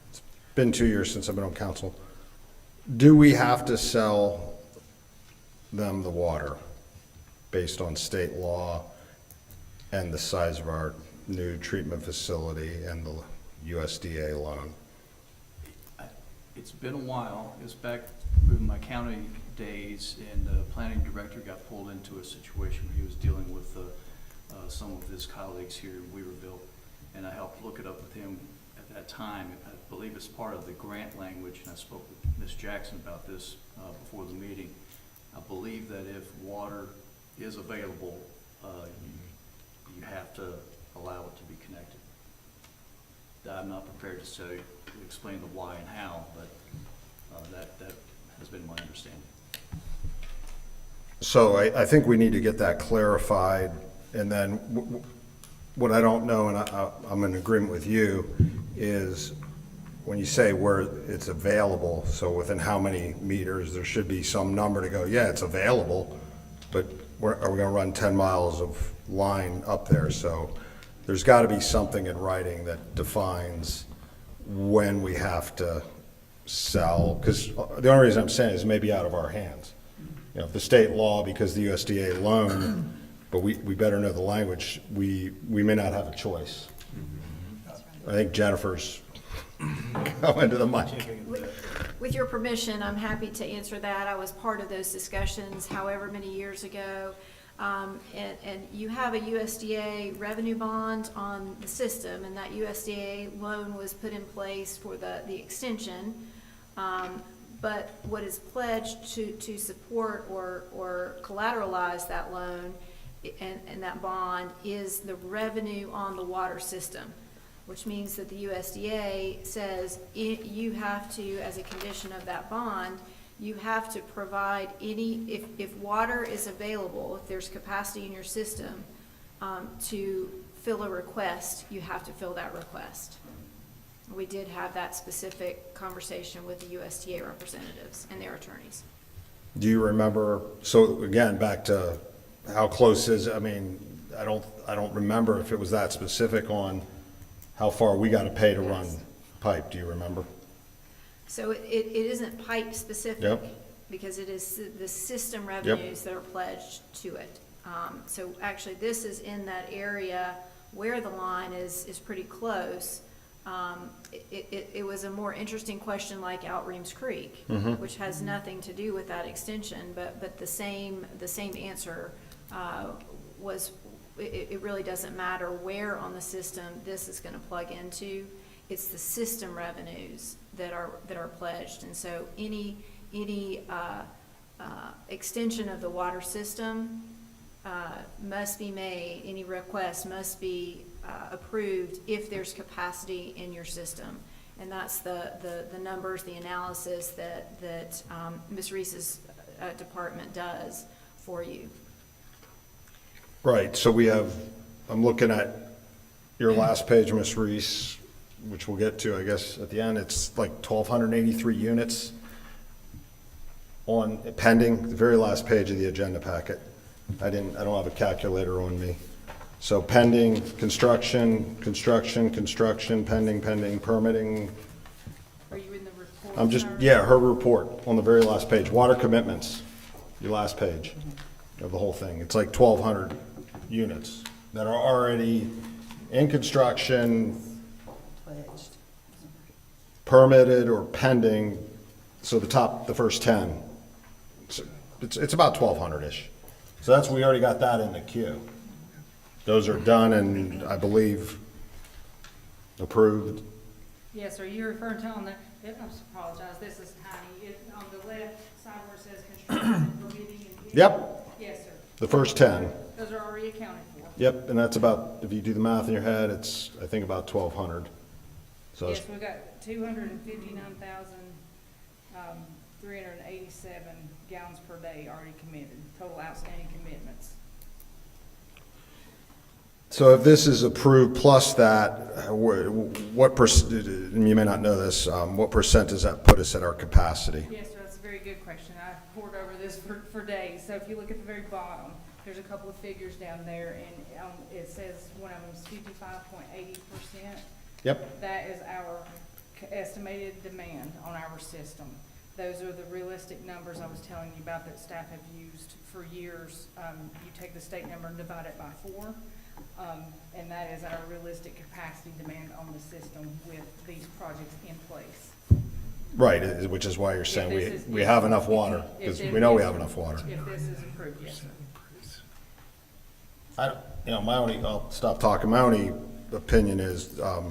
It's been 2 years since I've been on council. Do we have to sell them the water based on state law and the size of our new treatment facility and the USDA loan? It's been a while. It was back in my county days, and the planning director got pulled into a situation where he was dealing with some of his colleagues here in Weaverville, and I helped look it up with him at that time. I believe it's part of the grant language, and I spoke with Ms. Jackson about this before the meeting. I believe that if water is available, you have to allow it to be connected. I'm not prepared to explain the why and how, but that has been my understanding. So I think we need to get that clarified, and then what I don't know, and I'm in agreement with you, is when you say where it's available, so within how many meters, there should be some number to go, yeah, it's available, but are we gonna run 10 miles of line up there? So there's gotta be something in writing that defines when we have to sell, because the only reason I'm saying is maybe out of our hands. You know, if the state law, because the USDA loan, but we better know the language, we may not have a choice. I think Jennifer's coming to the mic. With your permission, I'm happy to answer that. I was part of those discussions however many years ago. And you have a USDA revenue bond on the system, and that USDA loan was put in place for the extension. But what is pledged to support or collateralize that loan and that bond is the revenue on the water system, which means that the USDA says you have to, as a condition of that bond, you have to provide if water is available, if there's capacity in your system to fill a request, you have to fill that request. We did have that specific conversation with the USDA representatives and their attorneys. Do you remember, so again, back to how close is, I mean, I don't remember if it was that specific on how far we got to pay to run pipe. Do you remember? So it isn't pipe specific. Yep. Because it is the system revenues that are pledged to it. So actually this is in that area where the line is pretty close. It was a more interesting question like out Reams Creek, which has nothing to do with that extension, but the same answer was it really doesn't matter where on the system this is going to plug into. It's the system revenues that are pledged, and so any extension of the water system must be made. Any request must be approved if there's capacity in your system, and that's the numbers, the analysis that Ms. Reese's department does for you. Right, so we have, I'm looking at your last page, Ms. Reese, which we'll get to, I guess, at the end. It's like 1,283 units on pending, the very last page of the agenda packet. I don't have a calculator on me. So pending, construction, pending, permitting. Are you in the report? I'm just, sir? yeah, her report on the very last page. Water commitments, your last page of the whole thing. It's like 1,200 units that are already in construction, Pledged. permitted or pending. So the first 10. So it's about 1,200-ish. So we already got that in the queue. Those are done and I believe approved. Yes, sir, you're referring to on the, I apologize, this is tiny, on the left side where it says construction, permitting and. Yep, Yes, sir. the first 10. Those are already accounted for. Yep, and that's about, if you do the math in your head, it's, I think, about 1,200. So Yes, we've got 387 gallons per day already committed, total outstanding commitments. So if this is approved plus that, what percent, and you may not know this, what percent does that put us at our capacity? Yes, sir, that's a very good question. I poured over this for days. So if you look at the very bottom, there's a couple of figures down there, and it says one of them is 55.80%. Yep. That is our estimated demand on our system. Those are the realistic numbers I was telling you about that staff have used for years. You take the state number and divide it by 4. And that is our realistic capacity demand on the system with these projects in place. Right, which is why you're saying we have enough water, because we know we have enough water. If this is approved, yes, sir. I'll stop talking. My only opinion is, I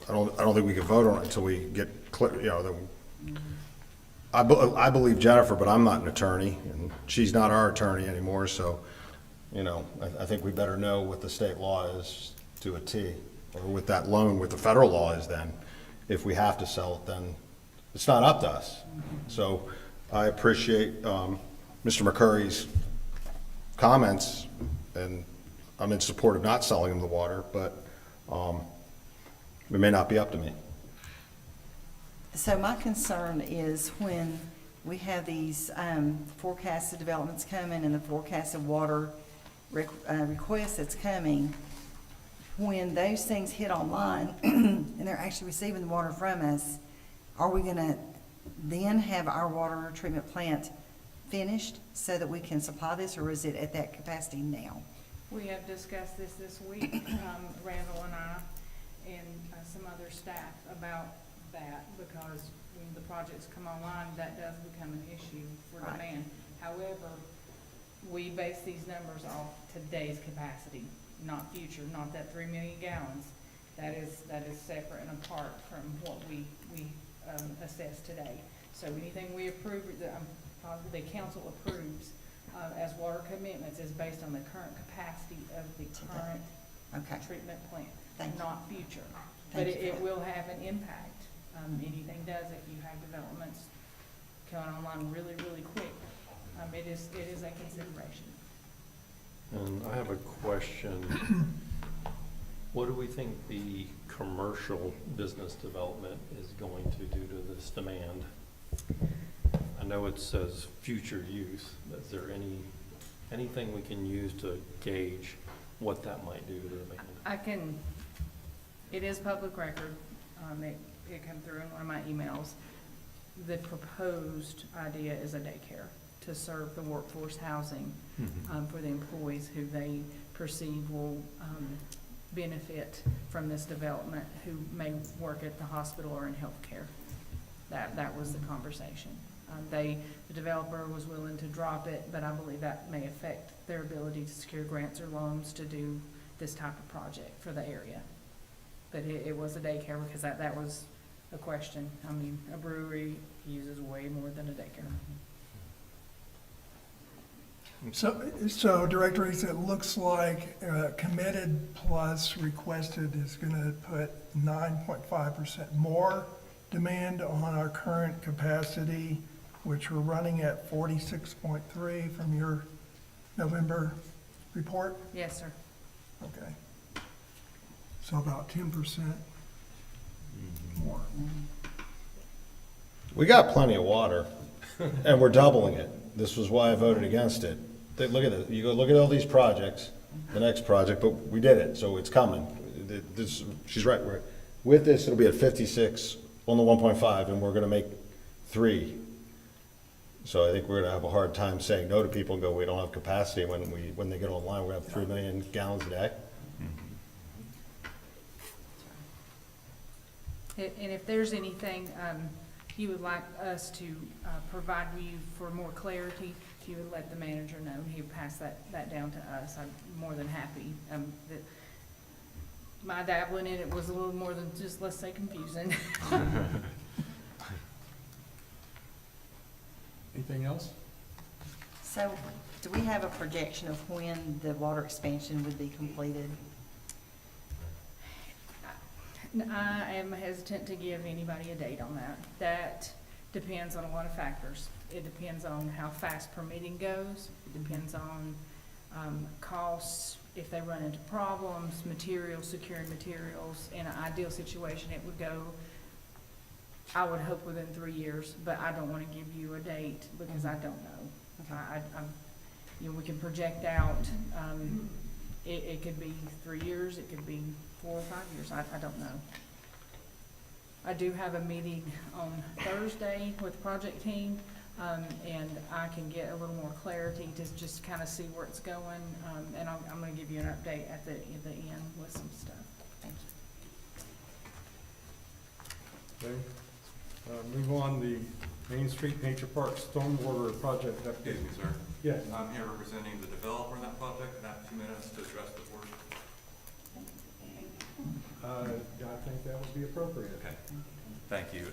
don't think we can vote on it until we get clear, I believe Jennifer, but I'm not an attorney, and she's not our attorney anymore, so, I think we better know what the state law is to a T, or what that loan, what the federal law is then. If we have to sell it, then it's not up to us. So I appreciate Mr. McCurry's comments, and I'm in support of not selling him the water, but it may not be up to me. So my concern is when we have these forecasted developments coming and the forecasted water request that's coming, when those things hit online and they're actually receiving the water from us, are we going to then have our water treatment plant finished so that we can supply this, or is it at that capacity now? We have discussed this week, Randall and I, and some other staff about that, because when the projects come online, that does become an issue for demand. However, we base these numbers off today's capacity, not future, not that 3 million gallons. That is separate and apart from what we assess today. So anything we approve, the council approves as water commitments is based on the current capacity of the current treatment plant, not future. But it will have an impact. Anything does if you have developments coming online really, really quick. It is a consideration. And I have a question. What do we think the commercial business development is going to do to this demand? I know it says future use, but is there anything we can use to gauge what that might do to the demand? It is public record. It came through in one of my emails. The proposed idea is a daycare to serve the workforce housing for the employees who they perceive will benefit from this development, who may work at the hospital or in healthcare. That was the conversation. The developer was willing to drop it, but I believe that may affect their ability to secure grants or loans to do this type of project for the area. But it was a daycare because that was a question. I mean, a brewery uses way more than a daycare. So Director Reese, it looks like committed plus requested is going to put 9.5% more demand on our current capacity, which we're running at 46.3 from your November report? Yes, sir. Okay. So about 10% more. We got plenty of water, and we're doubling it. This was why I voted against it. Look at it. You go look at all these projects. the next project, but we did it, so it's coming. She's right, with this, it'll be at 56 on the 1.5, and we're gonna make 3. So I think we're gonna have a hard time saying no to people and go, we don't have capacity, when they get online, we're gonna have 3 million gallons a day. And if there's anything you would like us to provide you for more clarity, if you would let the manager know, and he would pass that down to us, I'm more than happy. That my dabbling in it was a little more than just, let's say, confusing. Anything else? So, do we have a projection of when the water expansion would be completed? I am hesitant to give anybody a date on that. That depends on a lot of factors. It depends on how fast permitting goes. It depends on costs, if they run into problems, materials, securing materials. In an ideal situation, it would go, I would hope within 3 years, but I don't want to give you a date because I don't know. Okay. You know, we can project out, it could be 3 years, it could be 4 or 5 years, I don't know. I do have a meeting on Thursday with the project team, and I can get a little more clarity to just kind of see where it's going, and I'm going to give you an update at the end with some stuff. Thank you. Okay. Move on, the Main Street Nature Park Stormwater Project update. Excuse me, sir. Yes. I'm here representing the developer in that project, and I have 2 minutes to address the board. I think that would be appropriate. Okay, thank you.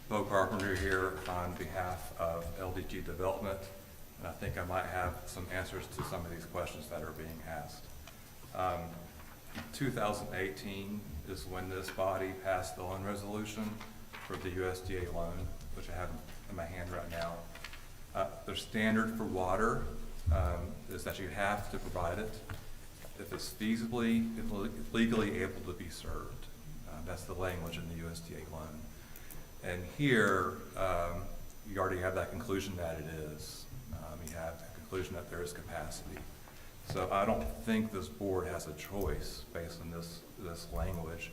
Bo Carpenter here on behalf of LDG Development, and I think I might have some answers to some of these questions that are being asked. 2018 is when this body passed the loan resolution for the USDA loan, which I have in my hand right now. The standard for water is that you have to provide it if it's feasibly, if legally able to be served. That's the language in the USDA loan. And here, you already have that conclusion that it is. You have the conclusion that there is capacity. So I don't think this board has a choice based on this language,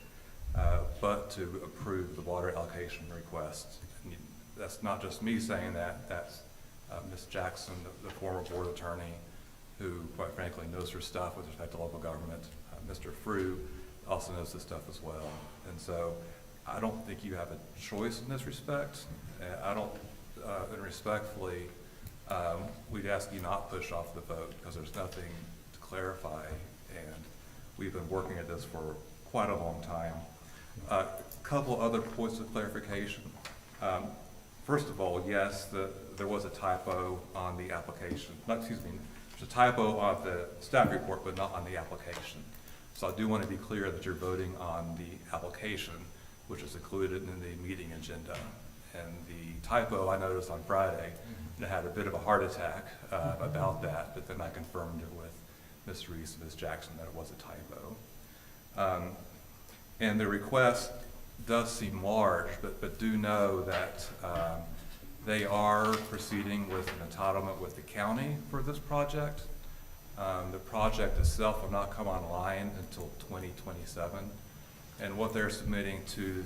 but to approve the water allocation request. And that's not just me saying that, that's Ms. Jackson, the former board attorney, who quite frankly knows her stuff with respect to local government. Mr. Frew also knows this stuff as well. And so I don't think you have a choice in this respect. I don't, and respectfully, we'd ask you not push off the vote because there's nothing to clarify, and we've been working at this for quite a long time. A couple other points of clarification. First of all, yes, there was a typo on the application. There's a typo on the staff report, but not on the application. So I do want to be clear that you're voting on the application, which is included in the meeting agenda. And the typo I noticed on Friday, and I had a bit of a heart attack about that, but then I confirmed it with Ms. Reese and Ms. Jackson that it was a typo. And the request does seem large, but do know that they are proceeding with an entitlement with the county for this project. The project itself will not come online until 2027. And what they're submitting to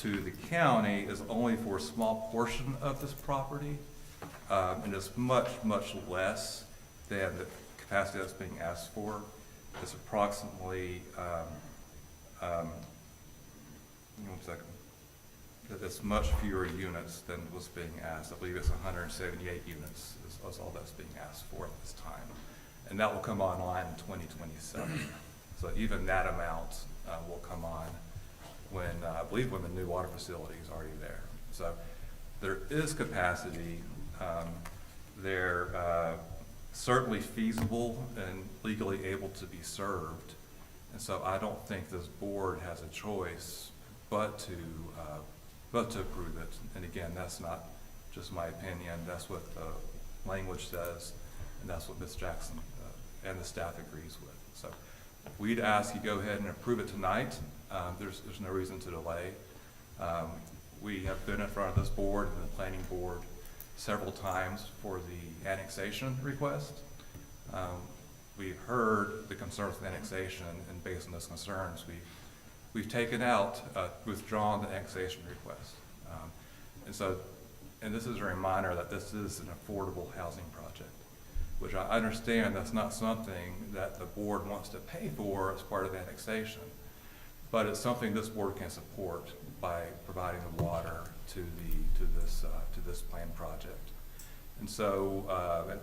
the county is only for a small portion of this property, and it's much, much less than the capacity that's being asked for. It's approximately, one second. It's much fewer units than was being asked. I believe it's 178 units is all that's being asked for at this time. And that will come online in 2027. So even that amount will come on when, I believe when the new water facility is already there. So there is capacity. They're certainly feasible and legally able to be served. And so I don't think this board has a choice but to approve it. And again, that's not just my opinion. That's what the language says, and that's what Ms. Jackson and the staff agrees with. So we'd ask you go ahead and approve it tonight. There's no reason to delay. We have been in front of this board and the planning board several times for the annexation request. We've heard the concerns with annexation, and based on those concerns, we've taken out, withdrawn the annexation request. And this is a reminder that this is an affordable housing project, which I understand that's not something that the board wants to pay for as part of annexation, but it's something this board can support by providing the water to this planned project. And so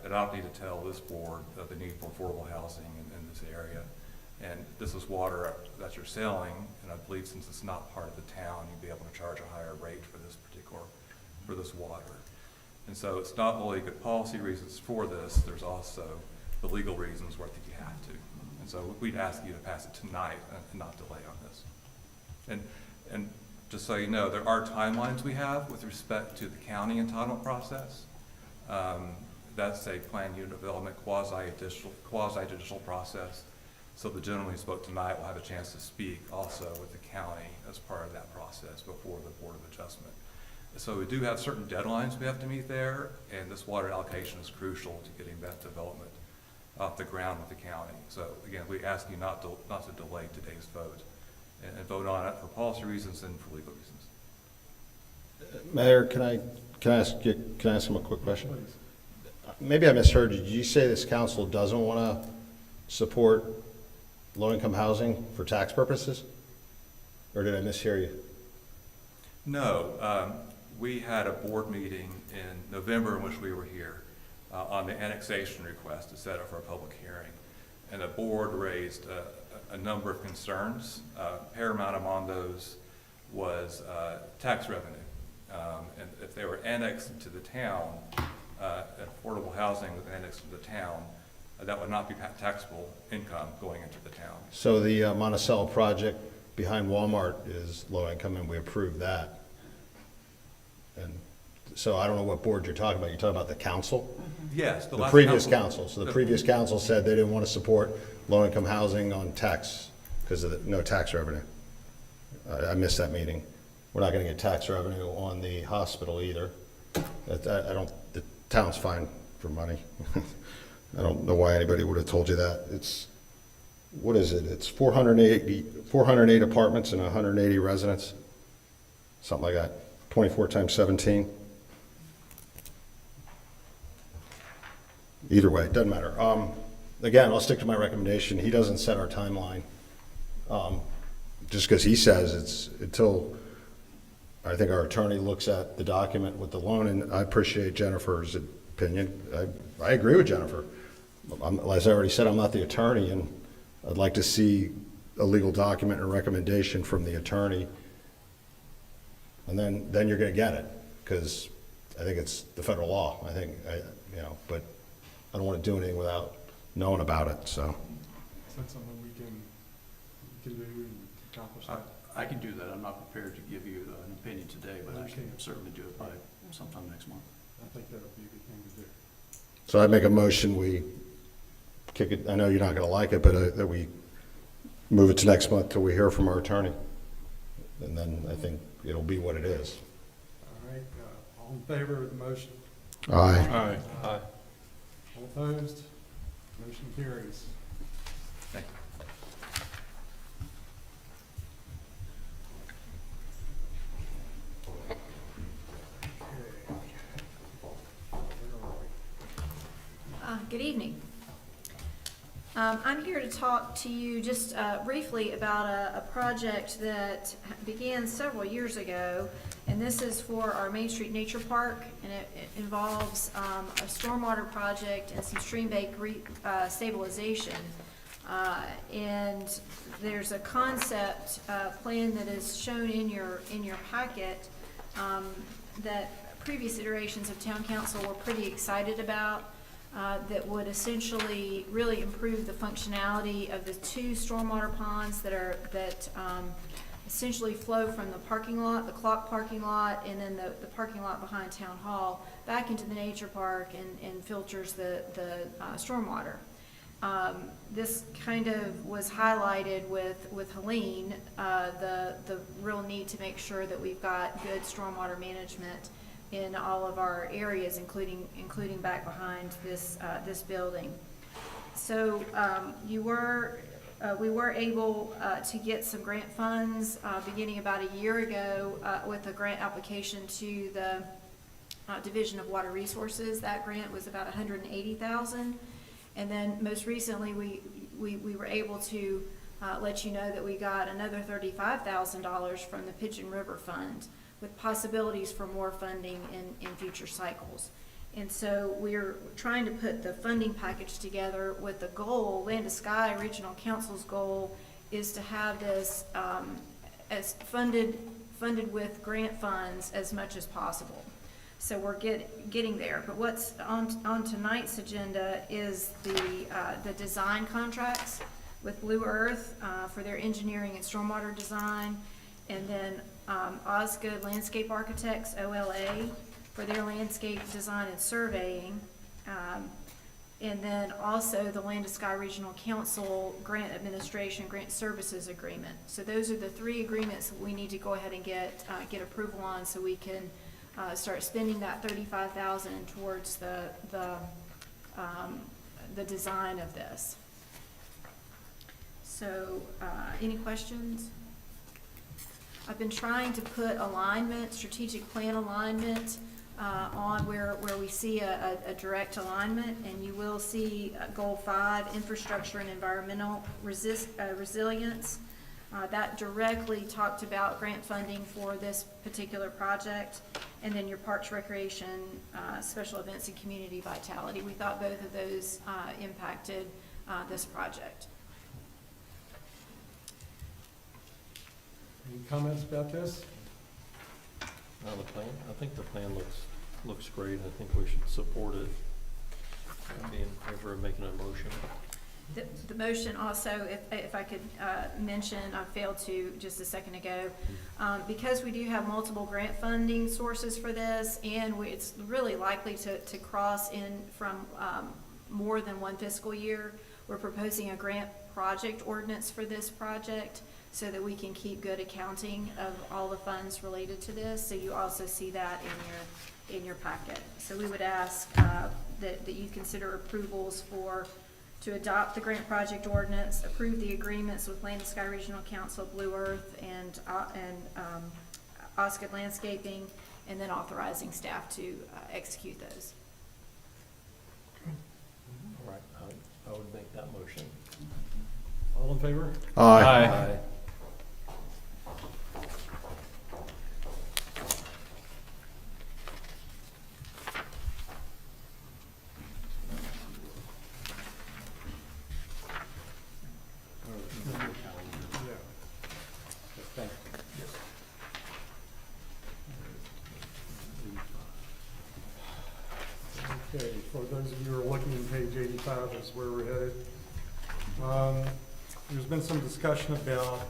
I don't need to tell this board of the need for affordable housing in this area. And this is water that you're selling, and I believe since it's not part of the town, you'd be able to charge a higher rate for this water. And so it's not only good policy reasons for this, there's also the legal reasons where I think you have to. And so we'd ask you to pass it tonight and not delay on this. And just so you know, there are timelines we have with respect to the county entitlement process. That's a planned unit development quasi-judicial process. So the gentleman who spoke tonight will have a chance to speak also with the county as part of that process before the Board of Adjustment. So we do have certain deadlines we have to meet there, and this water allocation is crucial to getting that development off the ground with the county. So again, we ask you not to delay today's vote and vote on it for policy reasons and for legal reasons. Mayor, can I ask him a quick question? Maybe I misheard you. Did you say this council doesn't want to support low-income housing for tax purposes? Or did I mishear you? No. We had a board meeting in November in which we were here on the annexation request to set up for a public hearing. And the board raised a number of concerns. Paramount among those was tax revenue. And if they were annexed into the town, affordable housing was annexed to the town, that would not be taxable income going into the town. So the Monticello project behind Walmart is low income, and we approved that. And so I don't know what board you're talking about. You're talking about the council? Yes. The previous council. So the previous council said they didn't want to support low-income housing on tax because of no tax revenue. I missed that meeting. We're not going to get tax revenue on the hospital either. The town's fine for money. I don't know why anybody would have told you that. What is it? It's 408 apartments and 180 residents, something like that. 24 times 17. Either way, it doesn't matter. Again, I'll stick to my recommendation. He doesn't set our timeline. Just because he says it's until I think our attorney looks at the document with the loan, and I appreciate Jennifer's opinion. I agree with Jennifer. As I already said, I'm not the attorney, and I'd like to see a legal document and recommendation from the attorney. And then you're going to get it, because I think it's the federal law. But I don't want to do anything without knowing about it. So Is that something we can do and accomplish that? I can do that. I'm not prepared to give you an opinion today, but I can certainly do it by sometime next month. I think that would be a good thing to do. So I'd make a motion, we kick it, I know you're not going to like it, but that we move it to next month till we hear from our attorney. And then I think it'll be what it is. All right, all in favor of the motion? Aye. Aye. All opposed? Motion carries. Thank Good evening. I'm here to talk to you just briefly about a project that began several years ago, and this is for our Main Street Nature Park, and it involves a stormwater project and some stream bank stabilization. And there's a concept plan that is shown in your packet that previous iterations of town council were pretty excited about. That would essentially really improve the functionality of the two stormwater ponds that essentially flow from the parking lot, the clock parking lot, and then the parking lot behind Town Hall back into the nature park and filters the stormwater. This kind of was highlighted with Helene, the real need to make sure that we've got good stormwater management in all of our areas, including back behind this building. So we were able to get some grant funds beginning about a year ago with a grant application to the Division of Water Resources. That grant was about $180,000. And then most recently, we were able to let you know that we got another $35,000 from the Pigeon River Fund, with possibilities for more funding in future cycles. And so we're trying to put the funding package together with the goal. Land to Sky Regional Council's goal is to have this as funded with grant funds as much as possible. So we're getting there. But what's on tonight's agenda is the design contracts with Blue Earth for their engineering and stormwater design, and then Osgood Landscape Architects, OLA, for their landscape design and surveying, and then also the Land to Sky Regional Council Grant Administration Grant Services Agreement. So those are the three agreements that we need to go ahead and get approval on, so we can start spending that $35,000 towards the design of this. So, any questions? I've been trying to put alignment, strategic plan alignment, on where we see a direct alignment, and you will see Goal 5, Infrastructure and Environmental Resilience. That directly talked about grant funding for this particular project, and then your Parks, Recreation, Special Events, and Community Vitality. We thought both of those impacted this project. Any comments about this? The plan, I think the plan looks great. I think we should support it. I'd be in favor of making a motion. The motion also, if I could mention, I failed to just a second ago, because we do have multiple grant funding sources for this, and it's really likely to cross in from more than one fiscal year. We're proposing a grant project ordinance for this project, so that we can keep good accounting of all the funds related to this. So you also see that in your packet. So we would ask that you consider approvals to adopt the grant project ordinance, approve the agreements with Land to Sky Regional Council, Blue Earth, and Osgood Landscaping, and then authorizing staff to execute those. All right, I would make that motion. All in favor? Aye. Okay, for those of you who are looking at page 85 is where we're headed. There's been some discussion about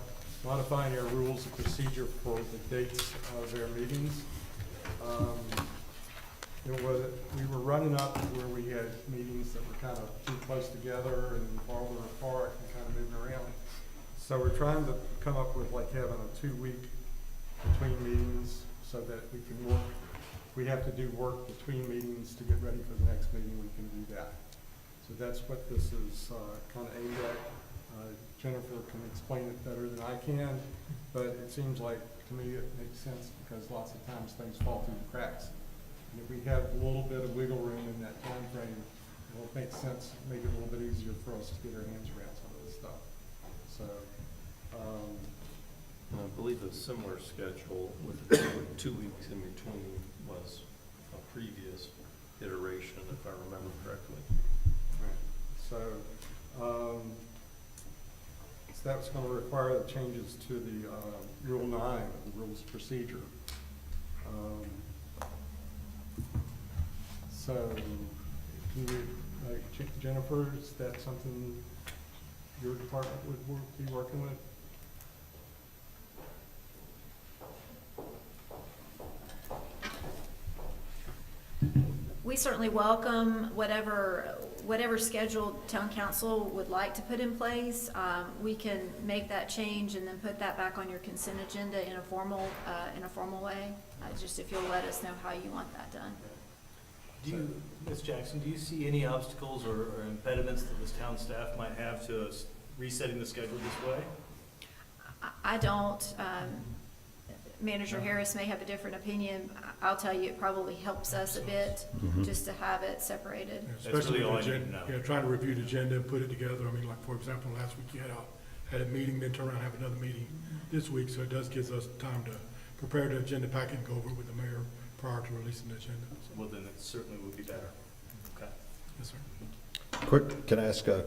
modifying our rules of procedure for the dates of their meetings. We were running up to where we had meetings that were kind of too close together and farther apart and kind of moving around. So we're trying to come up with like having a 2-week between meetings so that we can work. If we have to do work between meetings to get ready for the next meeting, we can do that. So that's what this is kind of aimed at. Jennifer can explain it better than I can, but it seems like, to me, it makes sense because lots of times things fall through the cracks. And if we have a little bit of wiggle room in that time frame, it will make sense, make it a little bit easier for us to get our hands around some of this stuff. So, And I believe a similar schedule with the 2 weeks in between was a previous iteration, if I remember correctly. right. So that's going to require the changes to the Rule 9 of the Rules of Procedure. So, Jennifer, is that something your department would be working with? We certainly welcome whatever schedule town council would like to put in place. We can make that change and then put that back on your consent agenda in a formal way. Just if you'll let us know how you want that done. Do you, Ms. Jackson, do you see any obstacles or impediments that this town staff might have to resetting the schedule this way? I don't. Manager Harris may have a different opinion. I'll tell you, it probably helps us a bit just to have it separated. Especially really all I with need the to know. agenda, trying to review the agenda and put it together. I mean, like, for example, last week you had a meeting, then turn around and have another meeting this week, so it does gives us time to prepare the agenda packet and go over it with the mayor prior to releasing the agenda. So, Well, then it certainly would be better. Okay. yes, sir. Quick, can I ask a,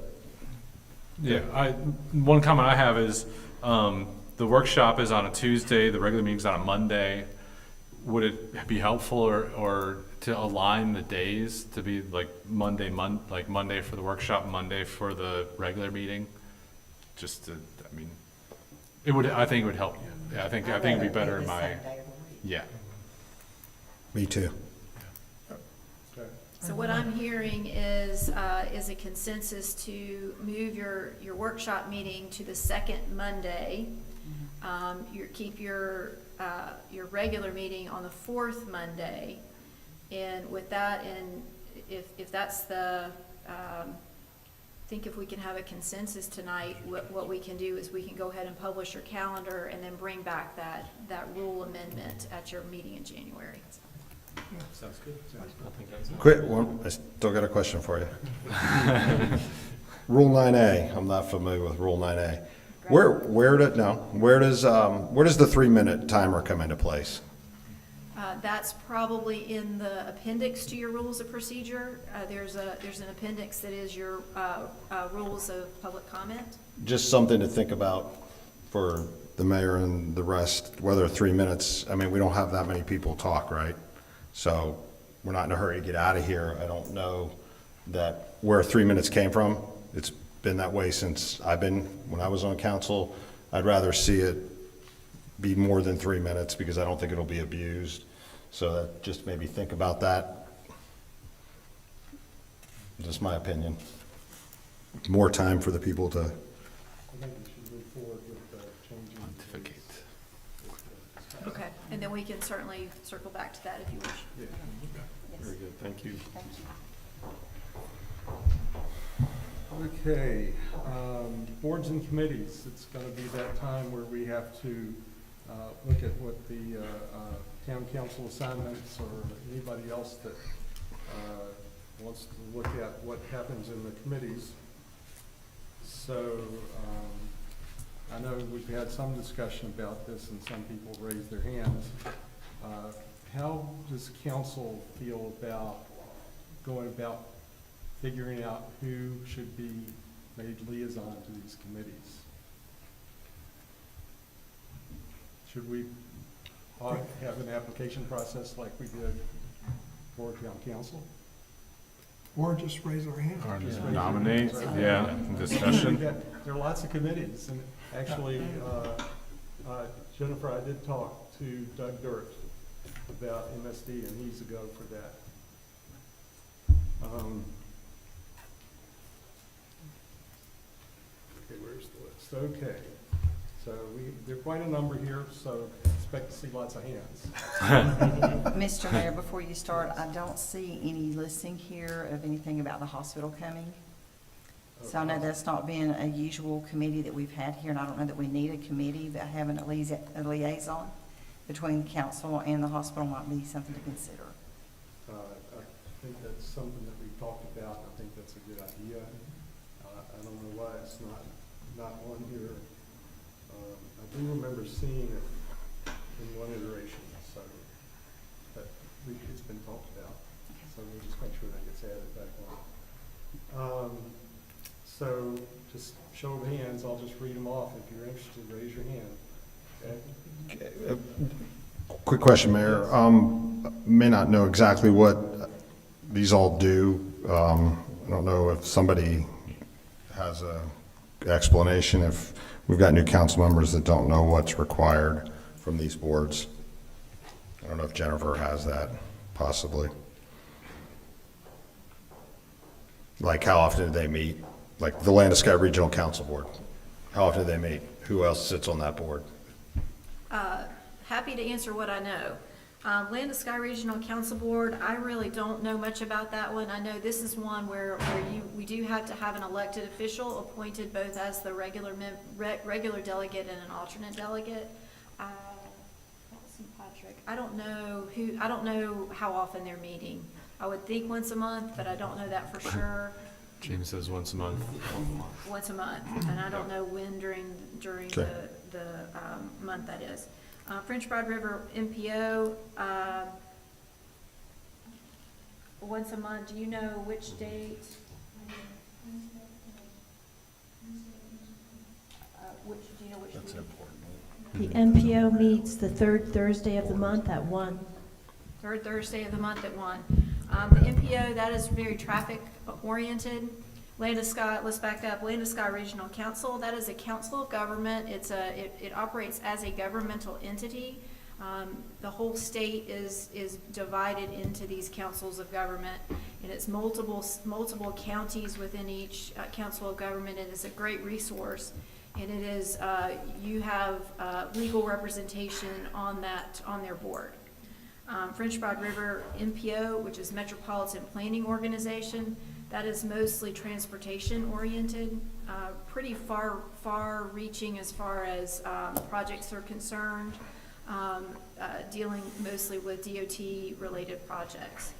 Yeah, one comment I have is, the workshop is on a Tuesday, the regular meeting's on a Monday. Would it be helpful or to align the days to be like Monday for the workshop, Monday for the regular meeting? Just to, I mean, I think it would help. Yeah, I think it'd be better in my, yeah. me too. So what I'm hearing is a consensus to move your workshop meeting to the second Monday. Keep your regular meeting on the fourth Monday. And with that, and if that's the, I think if we can have a consensus tonight, what we can do is we can go ahead and publish your calendar and then bring back that rule amendment at your meeting in January. Sounds good. I think that's. Quick one, I still got a question for you. Rule 9A, I'm not familiar with Rule 9A. Where does the 3-minute timer come into place? That's probably in the appendix to your rules of procedure. There's an appendix that is your rules of public comment. Just something to think about for the mayor and the rest, whether 3 minutes, I mean, we don't have that many people talk, right? So we're not in a hurry to get out of here. I don't know that where 3 minutes came from. It's been that way since when I was on council. I'd rather see it be more than 3 minutes because I don't think it'll be abused. So that just maybe think about that. Just my opinion. More time for the people to. I think we should move forward with changing. Pontificate. Okay, and then we can certainly circle back to that if you wish. Yeah. Very good, thank you. Okay, boards and committees, it's gonna be that time where we have to look at what the town council assignments or anybody else that wants to look at what happens in the committees. So, I know we've had some discussion about this and some people raised their hands. How does council feel about going about figuring out who should be made liaison to these committees? Should we have an application process like we did for town council? Or just raise our hand. Or just Yeah. nominate, yeah, discussion. There are lots of committees, and actually, Jennifer, I did talk to Doug Dirt about MSD, and he's a go for that. Okay, where's the list? Okay, so there are quite a number here, so expect to see lots of hands. Mr. Mayor, before you start, I don't see any listing here of anything about the hospital coming. So I know that's not been a usual committee that we've had here, and I don't know that we need a committee, but having a liaison between the council and the hospital might be something to consider. I think that's something that we've talked about, I think that's a good idea. I don't know why it's not on here. I do remember seeing it in one iteration, so, but it's been talked about, so we'll just make sure that gets added back on. So, just show of hands, I'll just read them off. If you're interested, raise your hand. Okay? Quick question, Mayor. May not know exactly what these all do. I don't know if somebody has a explanation, if we've got new council members that don't know what's required from these boards. I don't know if Jennifer has that, possibly. Like, how often do they meet? Like the Landesky Regional Council Board, how often do they meet? Who else sits on that board? Happy to answer what I know. Land of Sky Regional Council Board, I really don't know much about that one. I know this is one where we do have to have an elected official appointed both as the regular delegate and an alternate delegate. St. Patrick, I don't know how often they're meeting. I would think once a month, but I don't know that for sure. James says once a month. Once a month, and I don't know when during Okay. the month that is. French Broad River MPO, once a month. Do you know which date? Do you know which? That's date? important. The MPO meets the third Thursday of the month at 1. Third Thursday of the month at 1. The MPO, that is very traffic oriented. Land of Sky, let's back up. Land of Sky Regional Council, that is a council of government. It operates as a governmental entity. The whole state is divided into these councils of government, and it's multiple counties within each council of government, and it's a great resource. And it is, you have legal representation on their board. French Broad River MPO, which is Metropolitan Planning Organization, that is mostly transportation oriented, pretty far reaching as far as projects are concerned, dealing mostly with DOT related projects.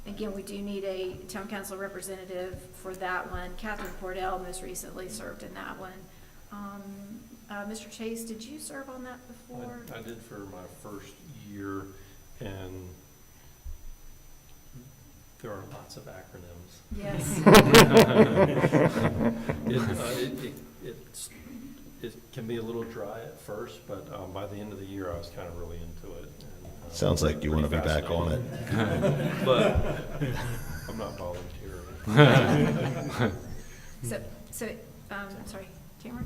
Again, we do need a town council representative for that one. Catherine Cordell most recently served in that one. Mr. Chase, did you serve on that before? I did for my first year, and there are lots of acronyms. Yes. It can be a little dry at first, but by the end of the year, I was kind of really into it. And, Sounds like you want to be back on it. But I'm not volunteering. Sorry, Tamara?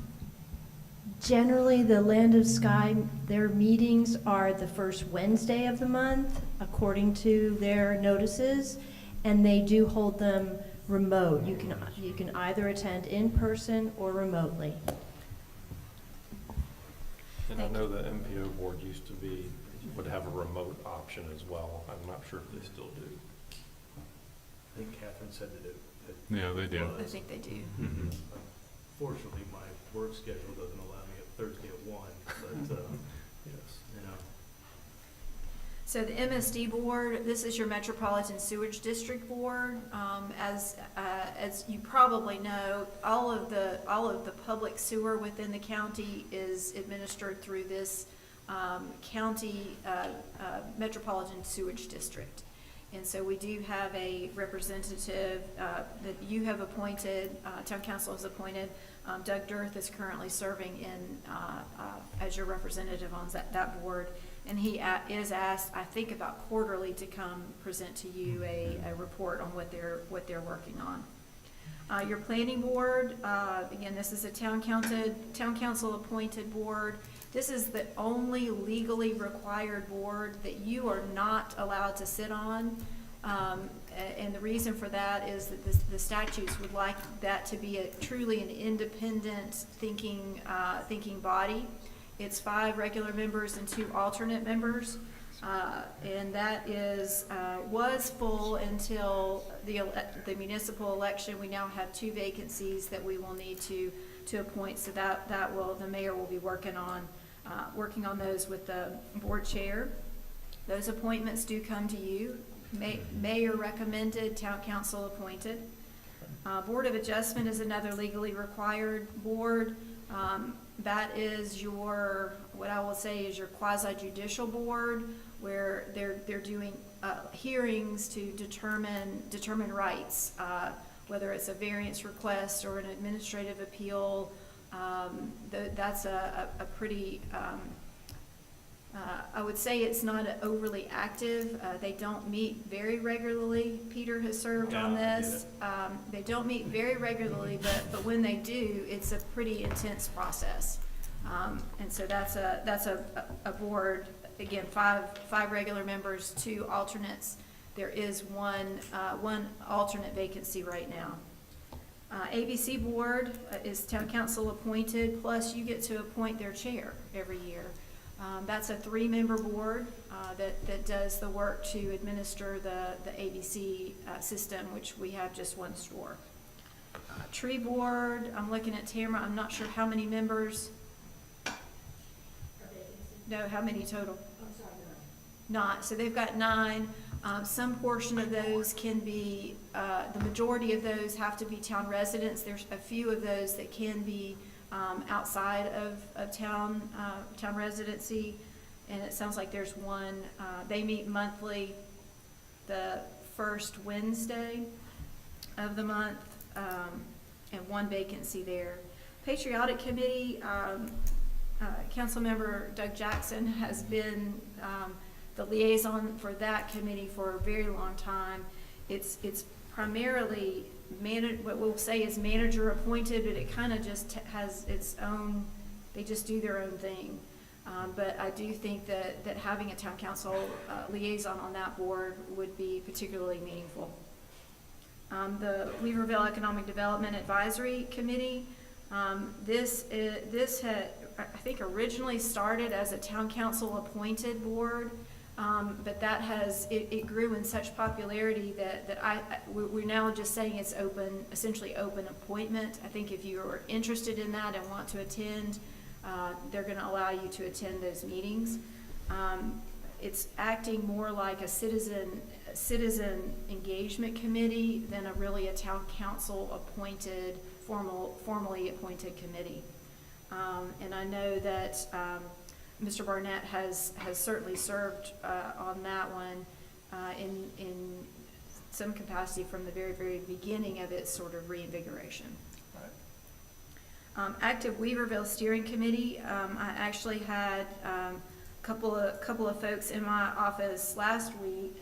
Generally, the Land of Sky, their meetings are the first Wednesday of the month, according to their notices, and they do hold them remote. You can either attend in person or remotely. And I know the MPO board would have a remote option as well. I'm not sure if they still do. I think Catherine said that Yeah, they do. I think they do. Mm-hmm. Fortunately, my work schedule doesn't allow me at Thursday at 1, but, yes, you know. So the MSD board, this is your Metropolitan Sewage District Board. As you probably know, all of the public sewer within the county is administered through this county Metropolitan Sewage District. And so we do have a representative that you have appointed, town council has appointed. Doug Dirth is currently serving in as your representative on that board. And he is asked, I think about quarterly, to come present to you a report on what they're working on. Your planning board, again, this is a town council appointed board. This is the only legally required board that you are not allowed to sit on. And the reason for that is that the statutes would like that to be truly an independent thinking body. It's 5 regular members and 2 alternate members. And that was full until the municipal election. We now have 2 vacancies that we will need to appoint. So the mayor will be working on those with the board chair. Those appointments do come to you. Mayor recommended, town council appointed. Board of Adjustment is another legally required board. That is what I will say is your quasi-judicial board, where they're doing hearings to determine rights, whether it's a variance request or an administrative appeal. That's a pretty, I would say it's not overly active. They don't meet very regularly. Peter has served on this. They don't meet very regularly, but when they do, it's a pretty intense process. And so that's a board, again, five regular members, 2 alternates. There is one alternate vacancy right now. ABC board is town council appointed, plus you get to appoint their chair every year. That's a 3-member board that does the work to administer the ABC system, which we have just one store. Tree board, I'm looking at Tamara, I'm not sure how many members. No, how many total? Not, so they've got 9. Some portion of those can be, the majority of those have to be town residents. There's a few of those that can be outside of town residency, and it sounds like there's one. They meet monthly, the first Wednesday of the month, and 1 vacancy there. Patriotic Committee, Councilmember Doug Jackson has been the liaison for that committee for a very long time. It's primarily what we'll say is manager appointed, but it kind of just has its own, they just do their own thing. But I do think that having a town council liaison on that board would be particularly meaningful. The Weaverville Economic Development Advisory Committee, this had, I think, originally started as a town council appointed board, but that it grew in such popularity that we're now just saying it's open, essentially open appointment. I think if you are interested in that and want to attend, they're going to allow you to attend those meetings. It's acting more like a citizen engagement committee than a town council appointed, formally appointed committee. And I know that Mr. Barnett has certainly served on that one in some capacity from the very, very beginning of its sort of reinvigoration. Active Weaverville Steering Committee, I actually had a couple of folks in my office last week,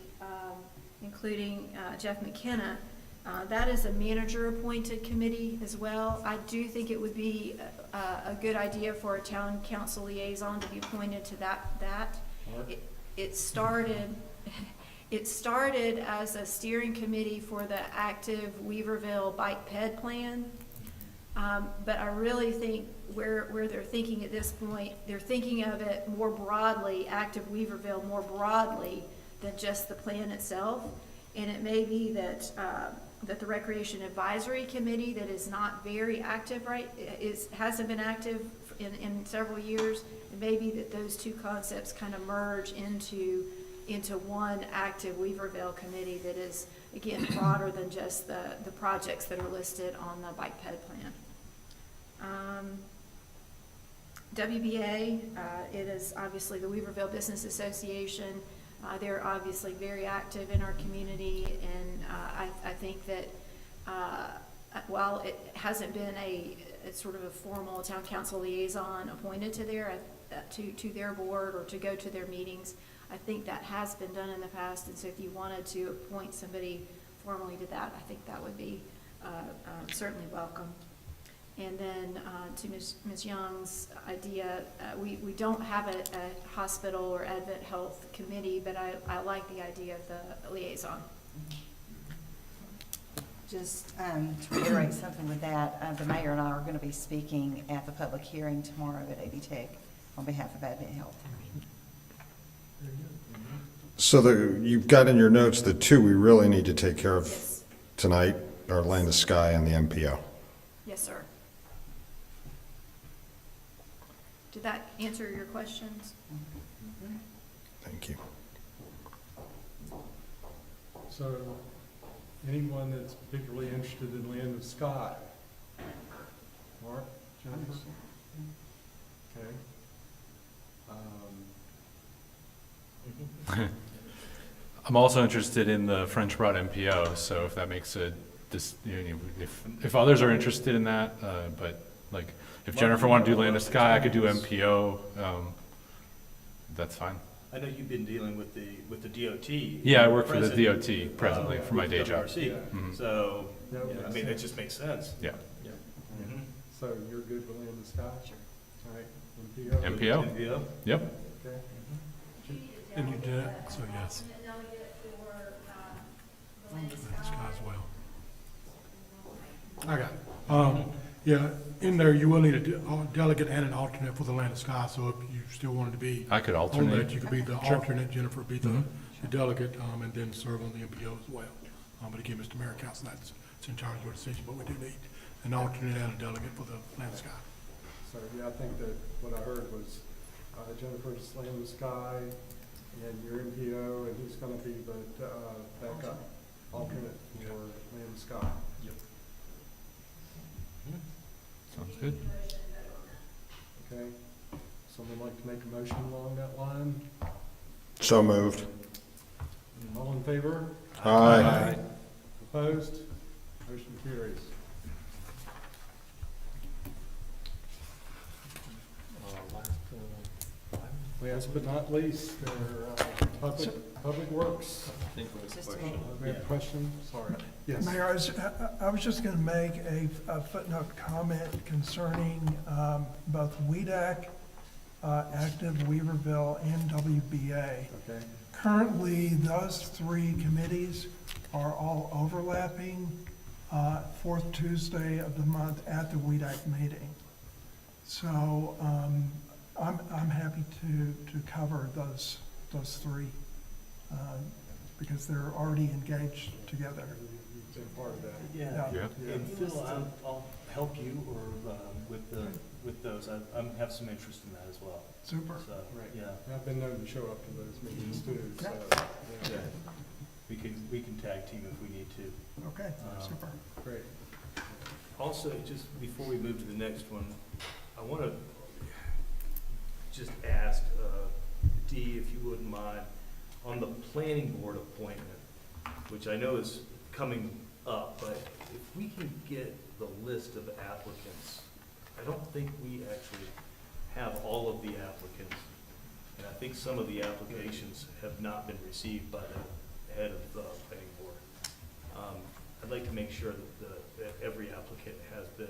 including Jeff McKenna. That is a manager-appointed committee as well. I do think it would be a good idea for a town council liaison to be appointed to that. It started as a steering committee for the Active Weaverville Bike Ped Plan. But I really think where they're thinking at this point, they're thinking of it more broadly, Active Weaverville more broadly than just the plan itself. And it may be that the Recreation Advisory Committee that is not very active, hasn't been active in several years. It may be that those two concepts kind of merge into one Active Weaverville committee that is, again, broader than just the projects that are listed on the bike ped plan. WBA, it is obviously the Weaverville Business Association. They're obviously very active in our community, and I think that while it hasn't been it's sort of a formal town council liaison appointed to their board or to go to their meetings, I think that has been done in the past. And so if you wanted to appoint somebody formally to that, I think that would be certainly welcome. And then to Ms. Young's idea, we don't have a hospital or AdventHealth committee, but I like the idea of the liaison. Just to reiterate something with that, the mayor and I are going to be speaking at the public hearing tomorrow at AV Tech on behalf of AdventHealth. So you've got in your notes the 2 we really need to take care of tonight are Land to Sky and the MPO. Yes, sir. Did that answer your questions? Thank you. So, anyone that's particularly interested in Land of Sky? Mark, Jennifer? Okay. I'm also interested in the French Broad MPO, so if that makes if others are interested in that, but like if Jennifer wanted to do Land of Sky, I could do MPO. That's fine. I know you've been dealing with the DOT. Yeah, I work for the DOT presently for my day job. Mm-hmm. So, I mean, that just makes sense. Yeah. Mm-hmm. So you're good with Land of Sky? Sure. All right. MPO? MPO? Yep. Okay. And you did it, so yes. Land of Sky as well. I got it. Yeah, in there, you will need a delegate and an alternate for the Land of Sky, so if you still wanted to be I could on alternate. that, you could be the alternate, Jennifer be the delegate, and then serve on the MPO as well. But again, Mr. Mayor, Council, it's entirely your decision, but we do need an alternate and a delegate for the Land of Sky. So, yeah, I think that what I heard was Jennifer's Land of Sky and your MPO, and he's gonna be the backup alternate for Land of Sky. Yep. Sounds good. Okay, someone like to make a motion along that line? So moved. All in favor? Aye. Opposed? Motion carries. Last but not least, Public Works. I think we have a question. We have a question? Sorry. Yes. Mayor, I was just going to make a footnote comment concerning both WEDAC, Active Weaverville, and WBA. Okay. Currently, those three committees are all overlapping, fourth Tuesday of the month at the WEDAC meeting. So I'm happy to cover those three because they're already engaged together. You've been part of that. Yeah. And Phil, I'll help you or with those. I have some interest in that as well. Super. So, Right. yeah. I've been known to show up to those meetings too, so. Yeah. We can tag team if we need to. Okay, super. Great. Also, just before we move to the next one, I want to just ask Dee, if you wouldn't mind, on the planning board appointment, which I know is coming up, but if we can get the list of applicants, I don't think we actually have all of the applicants. And I think some of the applications have not been received by the head of the planning board. I'd like to make sure that every applicant has the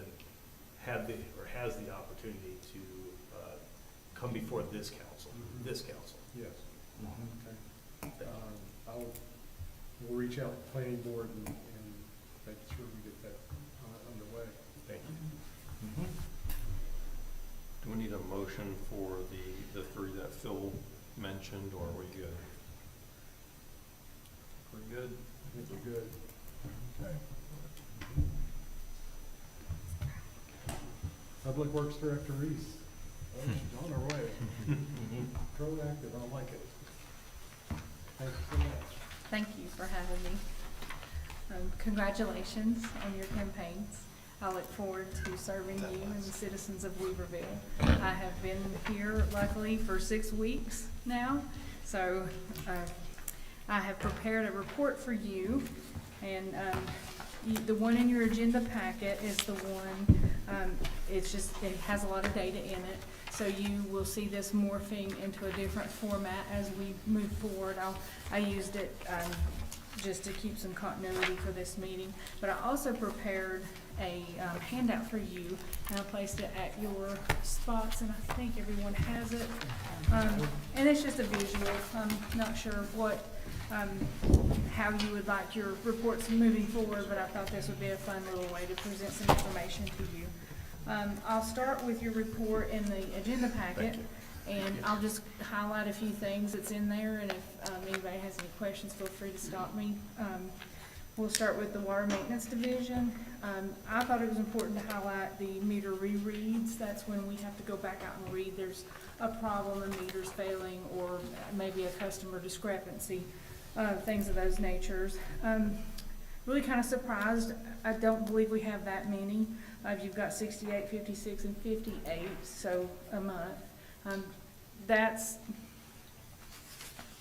opportunity to come before this council, Yes. Okay. We'll reach out to the planning board and make sure we get that underway. Thank you. Do we need a motion for the three that Phil mentioned, or are we good? We're good? I think we're good. Okay. Public Works Director Reese. Oh, she's on her way. Proactive, I like it. Thank you so much. Thank you for having me. Congratulations on your campaigns. I look forward to serving you and the citizens of Weaverville. I have been here luckily for 6 weeks now, so I have prepared a report for you, and the one in your agenda packet is the one, it has a lot of data in it, so you will see this morphing into a different format as we move forward. I used it just to keep some continuity for this meeting, but I also prepared a handout for you, and I placed it at your spots, and I think everyone has it. And it's just a visual. I'm not sure how you would like your reports moving forward, but I thought this would be a fun little way to present some information to you. I'll start with your report in the agenda packet, and I'll just highlight a few things that's in there, and if anybody has any questions, feel free to stop me. We'll start with the Water Maintenance Division. I thought it was important to highlight the meter rereads. That's when we have to go back out and read. There's a problem, a meter's failing, or maybe a customer discrepancy, things of those natures. Really kind of surprised. I don't believe we have that many. You've got 68, 56, and 58, so a month.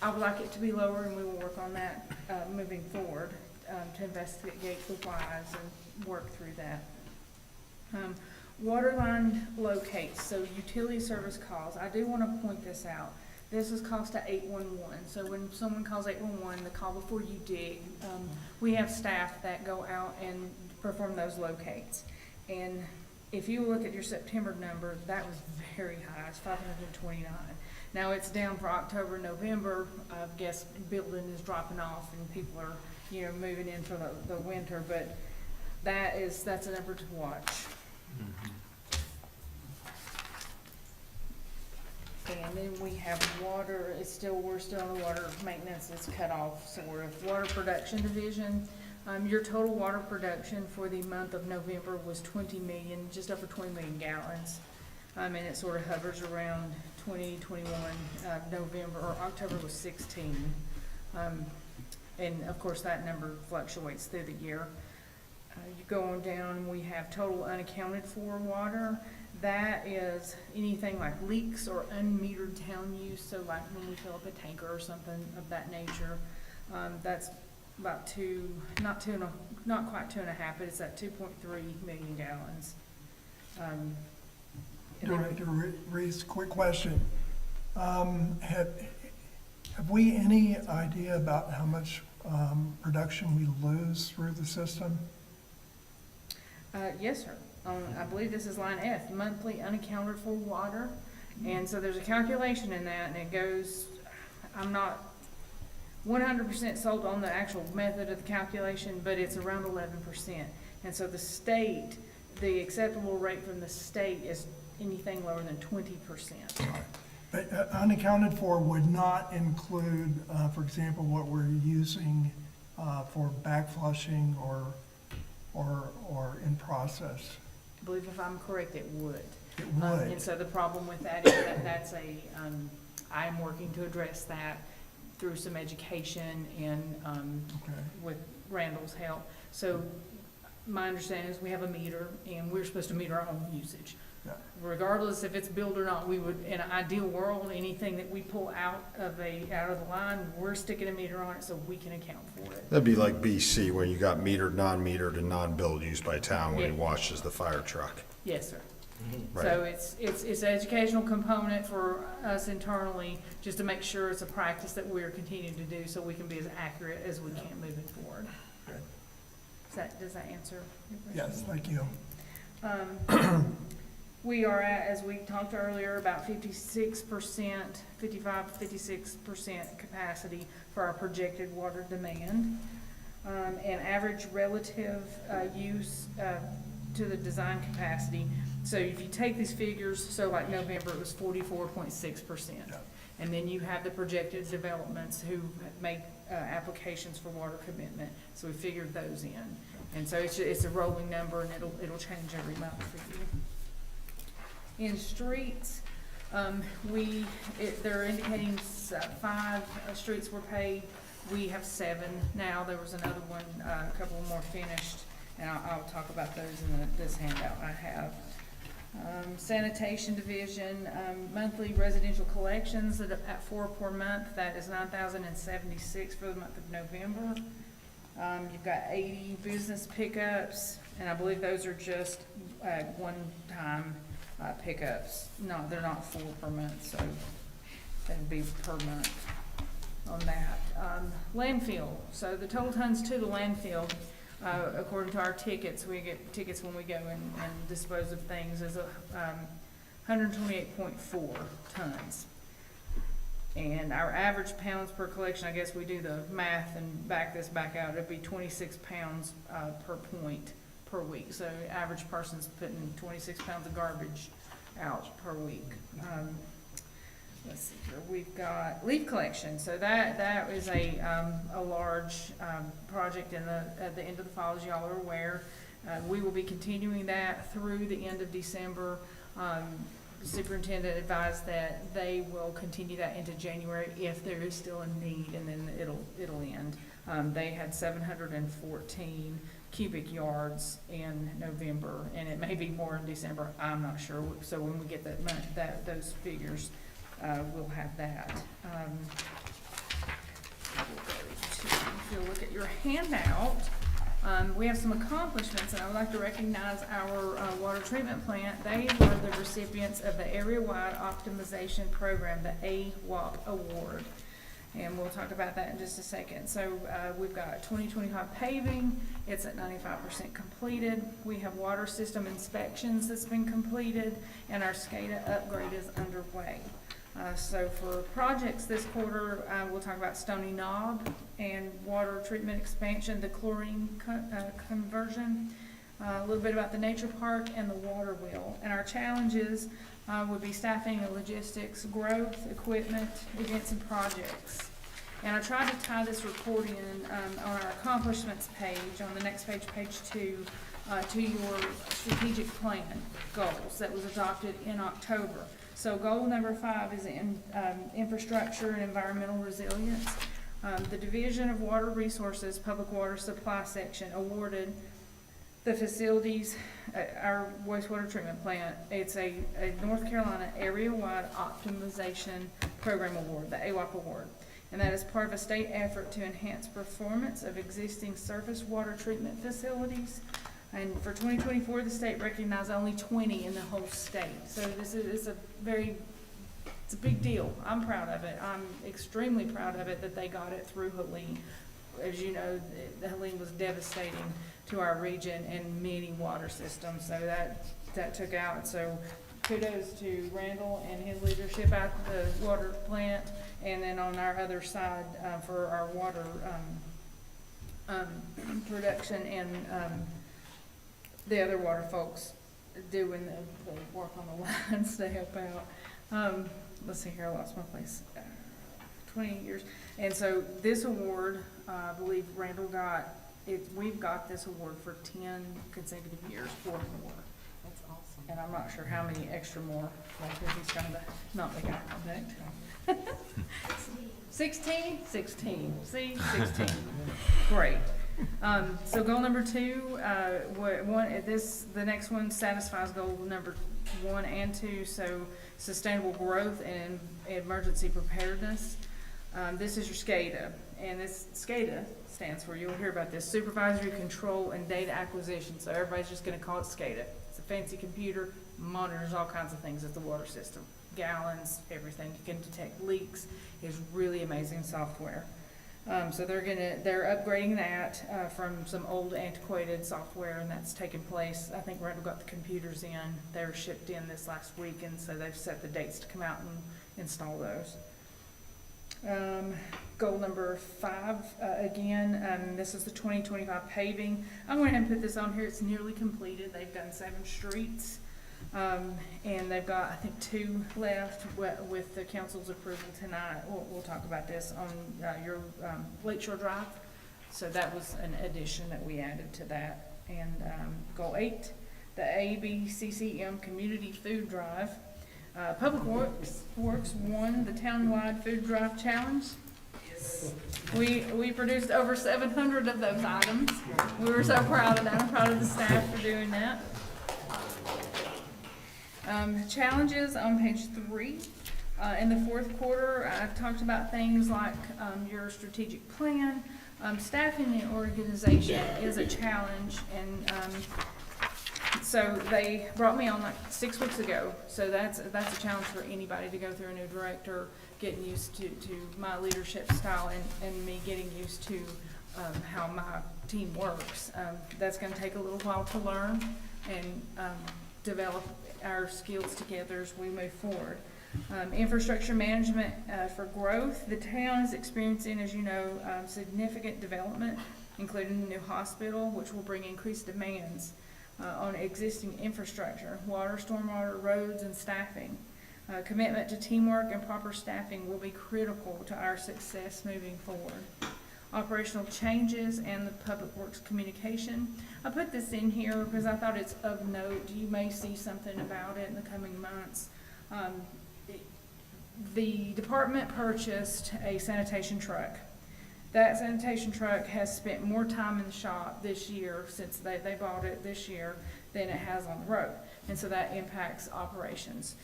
I would like it to be lower, and we will work on that moving forward to investigate the whys and work through that. Water line locates, so utility service calls. I do want to point this out. This is cost to 811. So when someone calls 811, the call before you dig, we have staff that go out and perform those locates. And if you look at your September number, that was very high. It's 529. Now it's down for October, November. I guess building is dropping off and people are, moving in for the winter. But that's a number to watch. And then we have water, we're still on the water maintenance, it's cut off, so we're at water production division. Your total water production for the month of November was 20 million, just over 20 million gallons. And it sort of hovers around 2021, November, or October was 16. And of course, that number fluctuates through the year. You go on down, we have total unaccounted for water. That is anything like leaks or unmetered town use, so like when we fill up a tanker or something of that nature. That's about not quite 2.5, but it's at 2.3 million gallons. Director Reese, quick question. Have we any idea about how much production we lose through the system? Yes, sir. I believe this is line F, monthly unaccounted for water. And so there's a calculation in that, and it goes, I'm not 100% sold on the actual method of the calculation, but it's around 11%. And so the acceptable rate from the state is anything lower than 20%. But unaccounted for would not include, for example, what we're using for backflushing or in process. I believe if I'm correct, it would. It would. And so the problem with that is that I'm working to address that through some education and with Randall's help. So my understanding is we have a meter and we're supposed to meter our own usage. Yeah. Regardless if it's billed or not, we would, in an ideal world, anything that we pull out of the line, we're sticking a meter on it so we can account for it. That'd be like BC, where you got metered, non-metered, and non-billed used by town when he Yeah. washes the fire truck. Yes, sir. Right. So it's an educational component for us internally, just to make sure it's a practice that we're continuing to do so we can be as accurate as we can moving forward. Does that answer your question? Yes, thank you. We are at, as we talked earlier, about 56% capacity for our projected water demand. And average relative use to the design capacity. So if you take these figures, so like November, it was 44.6%. And then you have the projected developments who make applications for water commitment. So we figured those in. And so it's a rolling number, and it'll change every month for you. In streets, they're indicating 5 streets were paid. We have 7 now. There was another one, a couple more finished, and I'll talk about those in this handout I have. Sanitation division, monthly residential collections at 4 per month. That is 9,076 for the month of November. You've got 80 business pickups, and I believe those are just one-time pickups. No, they're not 4 per month, so that'd be per month on that. Landfill, so the total tons to the landfill, according to our tickets, we get tickets when we go and dispose of things, is 128.4 tons. And our average pounds per collection, I guess we do the math and back this back out, it'd be 26 pounds per point per week. So average person's putting 26 pounds of garbage out per week. Let's see here, we've got leaf collection. So that is a large project at the end of the fall, as y'all are aware. We will be continuing that through the end of December. The superintendent advised that they will continue that into January if there is still a need, and then it'll end. They had 714 cubic yards in November, and it may be more in December. I'm not sure. So when we get those figures, we'll have that. If you look at your handout, we have some accomplishments, and I would like to recognize our water treatment plant. They were the recipients of the Area-Wide Optimization Program, the AWOP Award. And we'll talk about that in just a second. So we've got 2025 paving. It's at 95% completed. We have water system inspections that's been completed, and our SCADA upgrade is underway. So for projects this quarter, we'll talk about Stony Knob and water treatment expansion, the chlorine conversion. a little bit about the nature park and the water wheel. And our challenges would be staffing and logistics, growth, equipment, events and projects. And I tried to tie this report in on our accomplishments page, on the next page, page 2, to your strategic plan goals that was adopted in October. So goal number 5 is in infrastructure and environmental resilience. The Division of Water Resources Public Water Supply Section awarded the facilities, our wastewater treatment plant. It's a North Carolina area-wide optimization program award, the AWOP award. And that is part of a state effort to enhance performance of existing surface water treatment facilities. And for 2024, the state recognized only 20 in the whole state. So this is it's a big deal. I'm proud of it. I'm extremely proud of it that they got it through Helene. As you know, the Helene was devastating to our region and many water systems. So that took out. So kudos to Randall and his leadership at the water plant, and then on our other side for our water production and the other water folks doing the work on the lines to help out. Let's see here, I lost my place. 20 years. And so this award, I believe Randall got it. We've got this award for 10 consecutive years or more. That's awesome. And I'm not sure how many extra more, because he's trying to not make eye contact. 16? 16. See, 16. Great. So goal number 2, the next one satisfies goal number 1 and 2. So sustainable growth and emergency preparedness. This is your SCADA, and this SCADA stands for, you'll hear about this, Supervisory Control and Data Acquisition. So everybody's just going to call it SCADA. It's a fancy computer, monitors all kinds of things at the water system, gallons, everything. You can detect leaks. It's really amazing software. So they're upgrading that from some old antiquated software, and that's taken place. I think Randall got the computers in. They were shipped in this last week, and so they've set the dates to come out and install those. Goal number 5, again, this is the 2025 paving. I'm going to have to put this on here. It's nearly completed. They've done 7 streets, and they've got, I think, 2 left with the council's approval tonight. We'll talk about this on your Lakeshore Drive. So that was an addition that we added to that. And goal 8, the ABCCM Community Food Drive. Public Works won the townwide food drive challenge. Yes. We produced over 700 of those items. We were so proud of that. I'm proud of the staff for doing that. Challenges on page 3. In the 4th quarter, I've talked about things like your strategic plan. Staffing the organization is a challenge, and so they brought me on like 6 weeks ago. So that's a challenge for anybody to go through a new director, getting used to my leadership style and me getting used to how my team works. That's going to take a little while to learn and develop our skills together as we move forward. Infrastructure management for growth. The town is experiencing, as you know, significant development, including the new hospital, which will bring increased demands on existing infrastructure, water, stormwater, roads, and staffing. Commitment to teamwork and proper staffing will be critical to our success moving forward. Operational changes and the public works communication. I put this in here because I thought it's of note. You may see something about it in the coming months. The department purchased a sanitation truck. That sanitation truck has spent more time in the shop this year, since they bought it this year, than it has on the road. And so that impacts operations.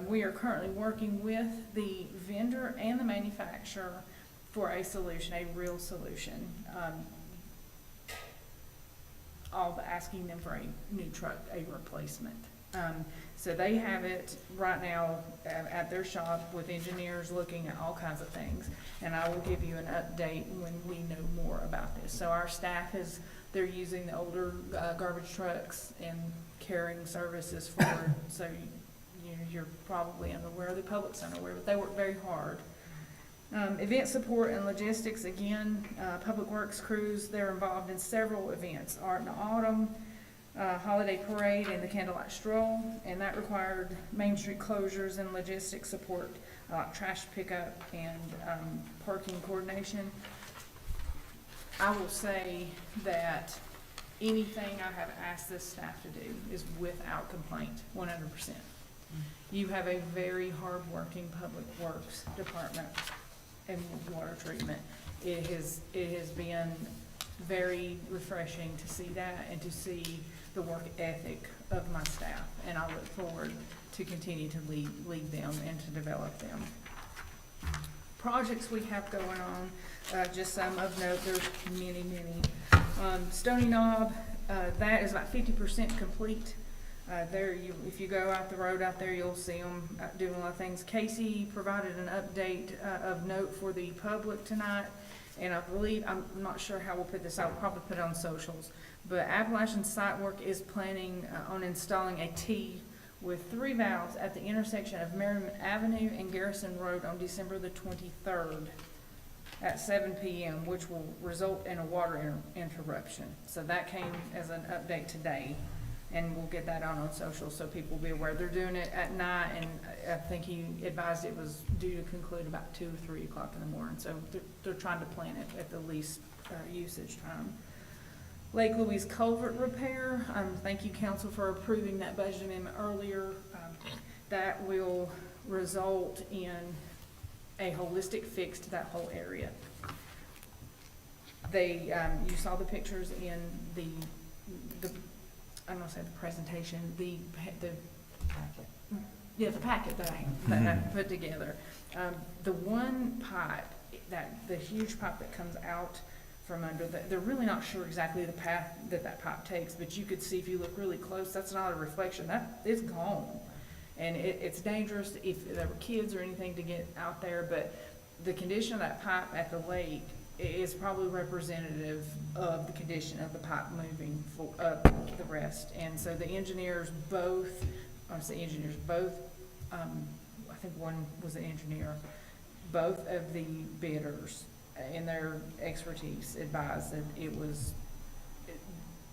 We are currently working with the vendor and the manufacturer for a solution, a real solution. Asking them for a new truck, a replacement. So they have it right now at their shop with engineers looking at all kinds of things. And I will give you an update when we know more about this. So our staff they're using the older garbage trucks and carrying services forward. So you're probably unaware, the public's unaware, but they work very hard. Event support and logistics, again, public works crews, they're involved in several events, Art in the Autumn, holiday parade and the candlelight stroll, and that required Main Street closures and logistics support, like trash pickup and parking coordination. I will say that anything I have asked this staff to do is without complaint, 100%. You have a very hard-working public works department and water treatment. It has been very refreshing to see that and to see the work ethic of my staff, and I look forward to continue to lead them and to develop them. Projects we have going on, just some of note, there's many. Stony Knob, that is about 50% complete. If you go out the road out there, you'll see them doing a lot of things. Casey provided an update of note for the public tonight, and I believe, I'm not sure how we'll put this out, we'll probably put it on socials, but Appalachian Site Work is planning on installing a T with 3 valves at the intersection of Merriman Avenue and Garrison Road on December the 23rd at 7 p.m., which will result in a water interruption. So that came as an update today, and we'll get that on social so people will be aware. They're doing it at night, and I think he advised it was due to conclude about 2 or 3 o'clock in the morning. So they're trying to plan it at the least usage time. Lake Louise culvert repair. Thank you, council, for approving that budget amendment earlier. That will result in a holistic fix to that whole area. They, you saw the pictures in the I'm gonna say the presentation, the packet that I put together. The one pipe, the huge pipe that comes out from under they're really not sure exactly the path that pipe takes, but you could see if you look really close, that's not a reflection, that it's gone. And it's dangerous if there were kids or anything to get out there, but the condition of that pipe at the lake is probably representative of the condition of the pipe moving up the rest. And so the engineers both, I think one was an engineer, both of the bidders in their expertise advised that it was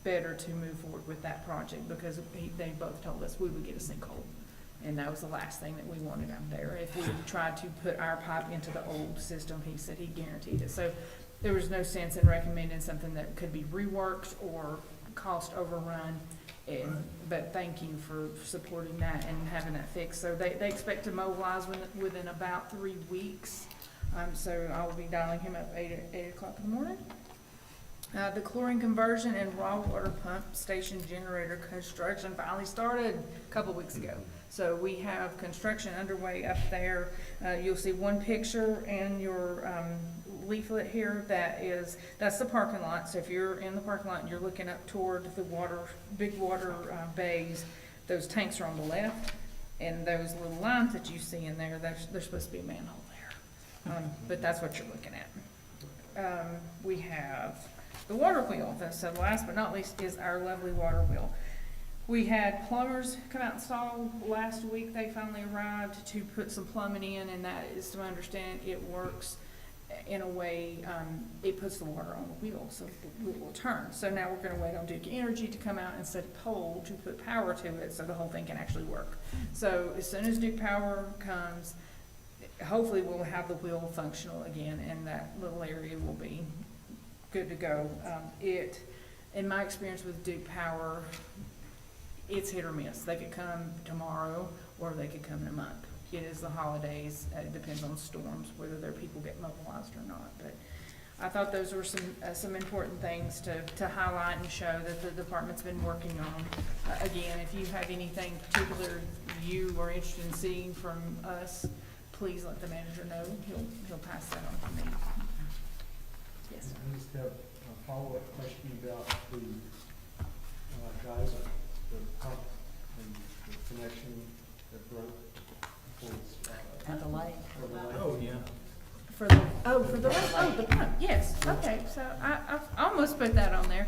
better to move forward with that project because they both told us we would get a sinkhole. And that was the last thing that we wanted out there. If we tried to put our pipe into the old system, he said he guaranteed it. So there was no sense in recommending something that could be reworked or cost overrun. But thank you for supporting that and having that fixed. So they expect to mobilize within about 3 weeks. So I'll be dialing him up 8 o'clock in the morning. The chlorine conversion and raw water pump station generator construction finally started a couple weeks ago. So we have construction underway up there. You'll see one picture in your leaflet here. That's the parking lot. So if you're in the parking lot and you're looking up toward the big water bays, those tanks are on the left, and those little lines that you see in there, they're supposed to be a manhole there. But that's what you're looking at. We have the water wheel. So last but not least is our lovely water wheel. We had plumbers come out and install last week. They finally arrived to put some plumbing in, and that is, to my understanding, it works in a way, it puts the water on the wheel, so the wheel will turn. So now we're gonna wait on Duke Energy to come out and set a pole to put power to it so the whole thing can actually work. So as soon as Duke Power comes, hopefully we'll have the wheel functional again, and that little area will be good to go. In my experience with Duke Power, it's hit or miss. They could come tomorrow or they could come in a month. It is the holidays. It depends on storms, whether their people get mobilized or not. But I thought those were some important things to highlight and show that the department's been working on. Again, if you have anything particular you are interested in seeing from us, please let the manager know. He'll pass that on to me. Yes. I just have a follow-up question about the guys, the pump and the connection that broke At the lake. Oh, yeah. For the pump, yes, okay, so I almost put that on there.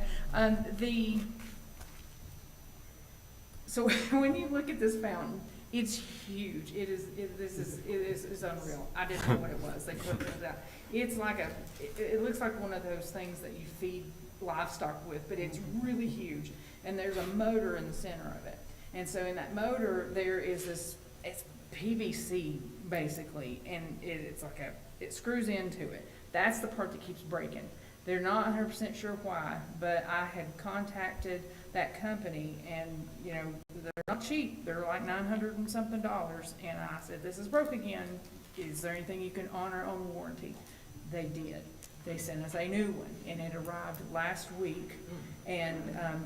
So when you look at this fountain, it's huge. It is unreal. I didn't know what it was. They put it out. It's like it looks like one of those things that you feed livestock with, but it's really huge. And there's a motor in the center of it. And so in that motor, there is this, it's PVC basically, and it's like it screws into it. That's the part that keeps breaking. They're not 100% sure why, but I had contacted that company, and you know, they're not cheap. They're like $900 and something, and I said, this is broke again. Is there anything you can honor on warranty? They did. They sent us a new one, and it arrived last week, and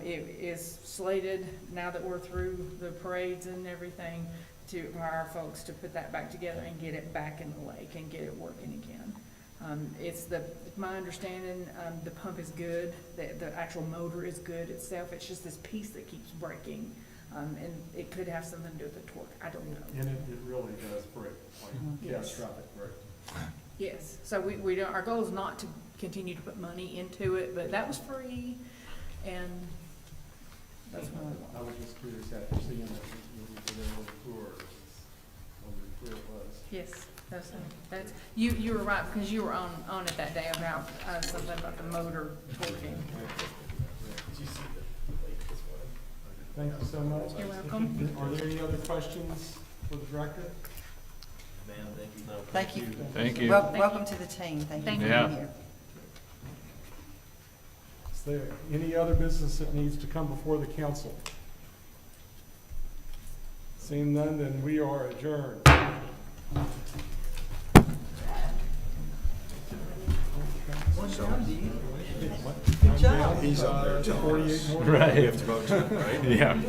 it is slated, now that we're through the parades and everything, for our folks to put that back together and get it back in the lake and get it working again. It's my understanding, the pump is good, the actual motor is good itself. It's just this piece that keeps breaking, and it could have something to do with the torque. I don't know. And it really does break, like Yes. catastrophic break. Yes, so we don't, our goal is not to continue to put money into it, but that was free, and that's what I I want. was just curious after seeing it, when we did a little tour, wondered where it was. Yes, that's, you were right, because you were on it that day about, something about the motor torquing. Thank you so much. You're welcome. Are there any other questions for the director? Ma'am, thank you. Thank you. Thank you. Welcome to the team. Thank you Thank for you. being here. Is there any other business that needs to come before the council? Seeing none, then we are adjourned. Good job. He's up there. 48 more. Right. Yeah.